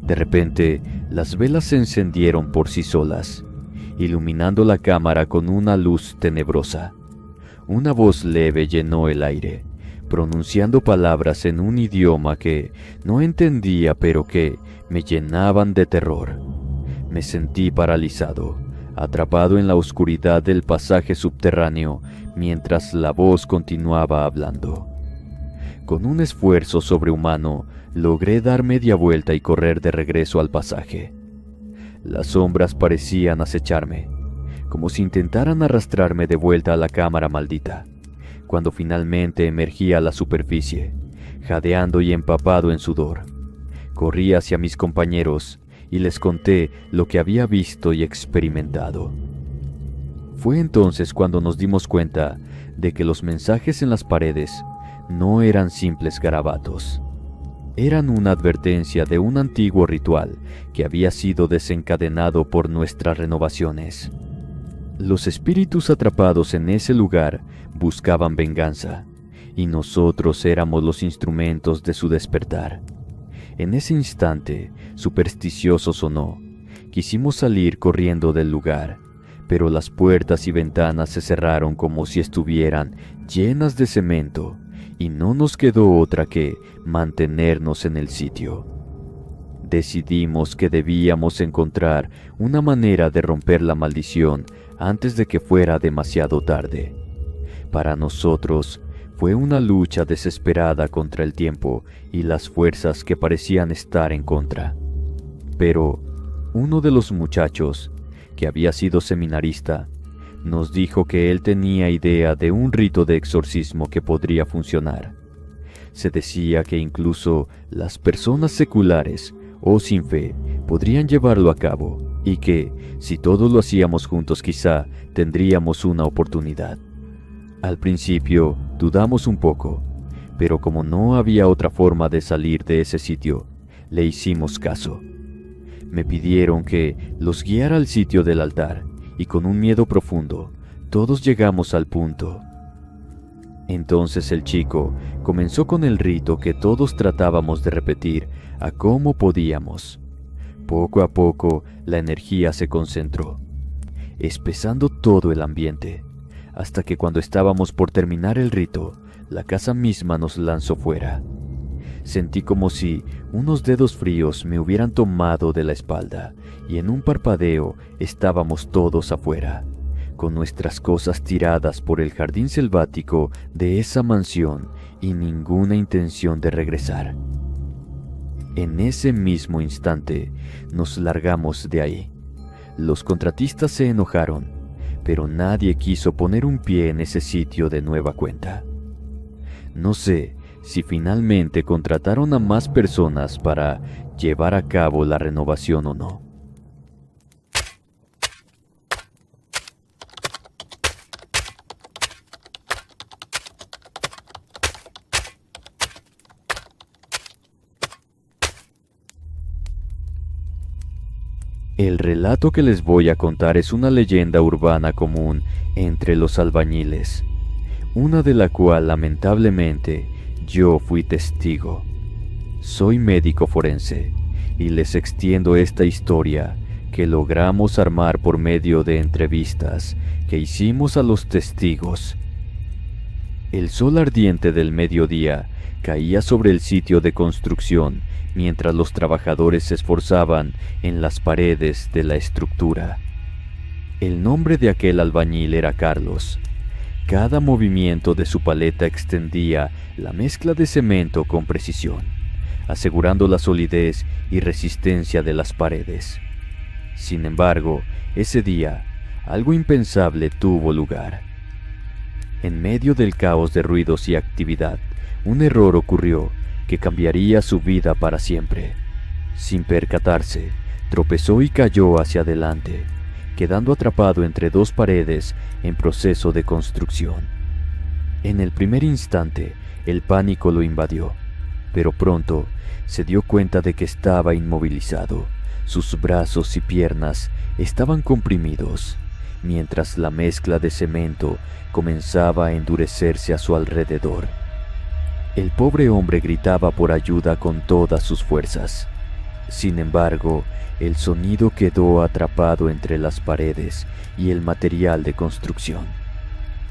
Speaker 1: De repente, las velas se encendieron por sí solas, iluminando la cámara con una luz tenebrosa. Una voz leve llenó el aire, pronunciando palabras en un idioma que no entendía pero que me llenaban de terror. Me sentí paralizado, atrapado en la oscuridad del pasaje subterráneo mientras la voz continuaba hablando. Con un esfuerzo sobrehumano, logré dar media vuelta y correr de regreso al pasaje. Las sombras parecían acecharme, como si intentaran arrastrarme de vuelta a la cámara maldita. Cuando finalmente emergí a la superficie, jadeando y empapado en sudor, corrí hacia mis compañeros y les conté lo que había visto y experimentado. Fue entonces cuando nos dimos cuenta de que los mensajes en las paredes no eran simples garabatos. Eran una advertencia de un antiguo ritual que había sido desencadenado por nuestras renovaciones. Los espíritus atrapados en ese lugar buscaban venganza, y nosotros éramos los instrumentos de su despertar. En ese instante, supersticiosos o no, quisimos salir corriendo del lugar, pero las puertas y ventanas se cerraron como si estuvieran llenas de cemento, y no nos quedó otra que mantenernos en el sitio. Decidimos que debíamos encontrar una manera de romper la maldición antes de que fuera demasiado tarde. Para nosotros fue una lucha desesperada contra el tiempo y las fuerzas que parecían estar en contra. Pero uno de los muchachos, que había sido seminarista, nos dijo que él tenía idea de un rito de exorcismo que podría funcionar. Se decía que incluso las personas seculares o sin fe podrían llevarlo a cabo y que, si todos lo hacíamos juntos, quizá tendríamos una oportunidad. Al principio dudamos un poco, pero como no había otra forma de salir de ese sitio, le hicimos caso. Me pidieron que los guiara al sitio del altar y con un miedo profundo, todos llegamos al punto. Entonces el chico comenzó con el rito que todos tratábamos de repetir a cómo podíamos. Poco a poco la energía se concentró, espesando todo el ambiente, hasta que cuando estábamos por terminar el rito, la casa misma nos lanzó fuera. Sentí como si unos dedos fríos me hubieran tomado de la espalda y en un parpadeo estábamos todos afuera, con nuestras cosas tiradas por el jardín selvático de esa mansión y ninguna intención de regresar. En ese mismo instante nos largamos de ahí. Los contratistas se enojaron, pero nadie quiso poner un pie en ese sitio de nueva cuenta. No sé si finalmente contrataron a más personas para llevar a cabo la renovación o no. El relato que les voy a contar es una leyenda urbana común entre los albañiles, una de la cual lamentablemente yo fui testigo. Soy médico forense y les extiendo esta historia que logramos armar por medio de entrevistas que hicimos a los testigos. El sol ardiente del mediodía caía sobre el sitio de construcción mientras los trabajadores se esforzaban en las paredes de la estructura. El nombre de aquel albañil era Carlos. Cada movimiento de su paleta extendía la mezcla de cemento con precisión, asegurando la solidez y resistencia de las paredes. Sin embargo, ese día, algo impensable tuvo lugar. En medio del caos de ruidos y actividad, un error ocurrió que cambiaría su vida para siempre. Sin percatarse, tropezó y cayó hacia adelante, quedando atrapado entre dos paredes en proceso de construcción. En el primer instante, el pánico lo invadió, pero pronto se dio cuenta de que estaba inmovilizado. Sus brazos y piernas estaban comprimidos, mientras la mezcla de cemento comenzaba a endurecerse a su alrededor. El pobre hombre gritaba por ayuda con todas sus fuerzas. Sin embargo, el sonido quedó atrapado entre las paredes y el material de construcción.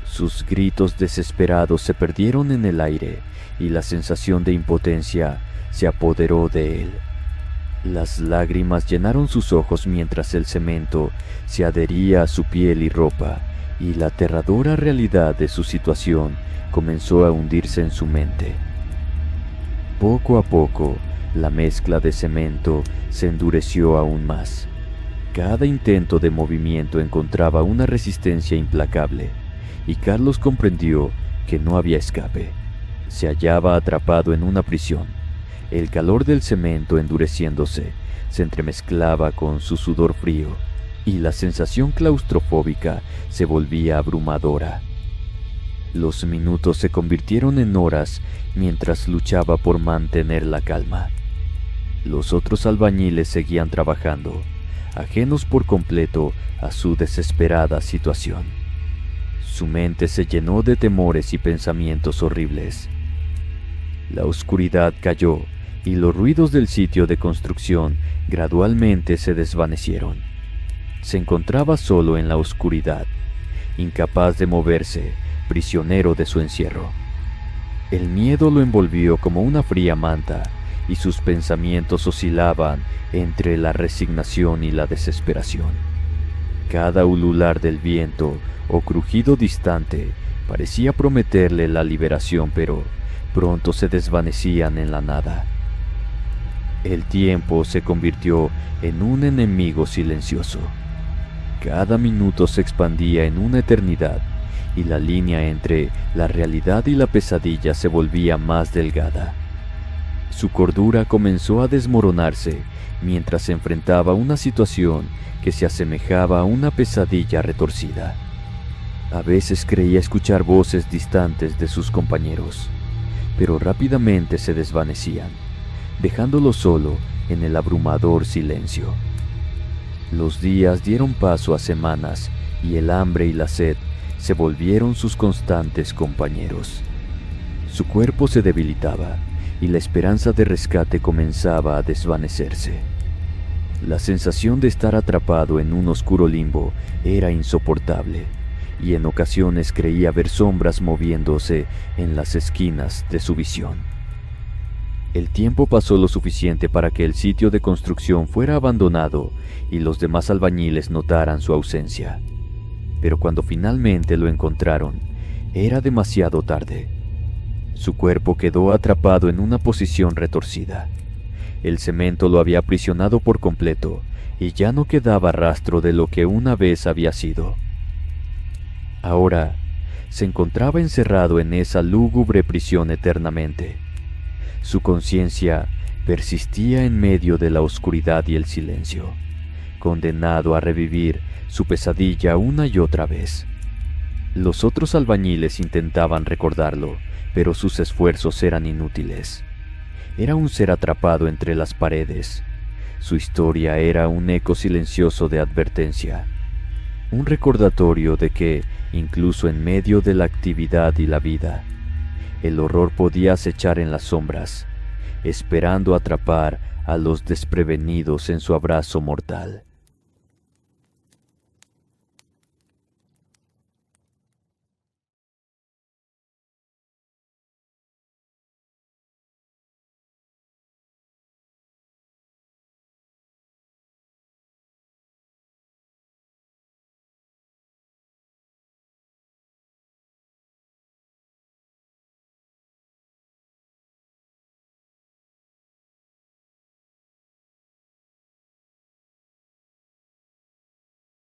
Speaker 1: Sus gritos desesperados se perdieron en el aire y la sensación de impotencia se apoderó de él. Las lágrimas llenaron sus ojos mientras el cemento se adhería a su piel y ropa, y la aterradora realidad de su situación comenzó a hundirse en su mente. Poco a poco, la mezcla de cemento se endureció aún más. Cada intento de movimiento encontraba una resistencia implacable, y Carlos comprendió que no había escape. Se hallaba atrapado en una prisión. El calor del cemento endureciéndose se entremezclaba con su sudor frío, y la sensación claustrofóbica se volvía abrumadora. Los minutos se convirtieron en horas mientras luchaba por mantener la calma. Los otros albañiles seguían trabajando, ajenos por completo a su desesperada situación. Su mente se llenó de temores y pensamientos horribles. La oscuridad cayó y los ruidos del sitio de construcción gradualmente se desvanecieron. Se encontraba solo en la oscuridad, incapaz de moverse, prisionero de su encierro. El miedo lo envolvió como una fría manta, y sus pensamientos oscilaban entre la resignación y la desesperación. Cada ulular del viento o crujido distante parecía prometerle la liberación, pero pronto se desvanecían en la nada. El tiempo se convirtió en un enemigo silencioso. Cada minuto se expandía en una eternidad, y la línea entre la realidad y la pesadilla se volvía más delgada. Su cordura comenzó a desmoronarse mientras se enfrentaba a una situación que se asemejaba a una pesadilla retorcida. A veces creía escuchar voces distantes de sus compañeros, pero rápidamente se desvanecían, dejándolo solo en el abrumador silencio. Los días dieron paso a semanas y el hambre y la sed se volvieron sus constantes compañeros. Su cuerpo se debilitaba y la esperanza de rescate comenzaba a desvanecerse. La sensación de estar atrapado en un oscuro limbo era insoportable, y en ocasiones creía ver sombras moviéndose en las esquinas de su visión. El tiempo pasó lo suficiente para que el sitio de construcción fuera abandonado y los demás albañiles notaran su ausencia. Pero cuando finalmente lo encontraron, era demasiado tarde. Su cuerpo quedó atrapado en una posición retorcida. El cemento lo había aprisionado por completo y ya no quedaba rastro de lo que una vez había sido. Ahora se encontraba encerrado en esa lúgubre prisión eternamente. Su conciencia persistía en medio de la oscuridad y el silencio, condenado a revivir su pesadilla una y otra vez. Los otros albañiles intentaban recordarlo, pero sus esfuerzos eran inútiles. Era un ser atrapado entre las paredes. Su historia era un eco silencioso de advertencia, un recordatorio de que, incluso en medio de la actividad y la vida, el horror podía acechar en las sombras, esperando atrapar a los desprevenidos en su abrazo mortal.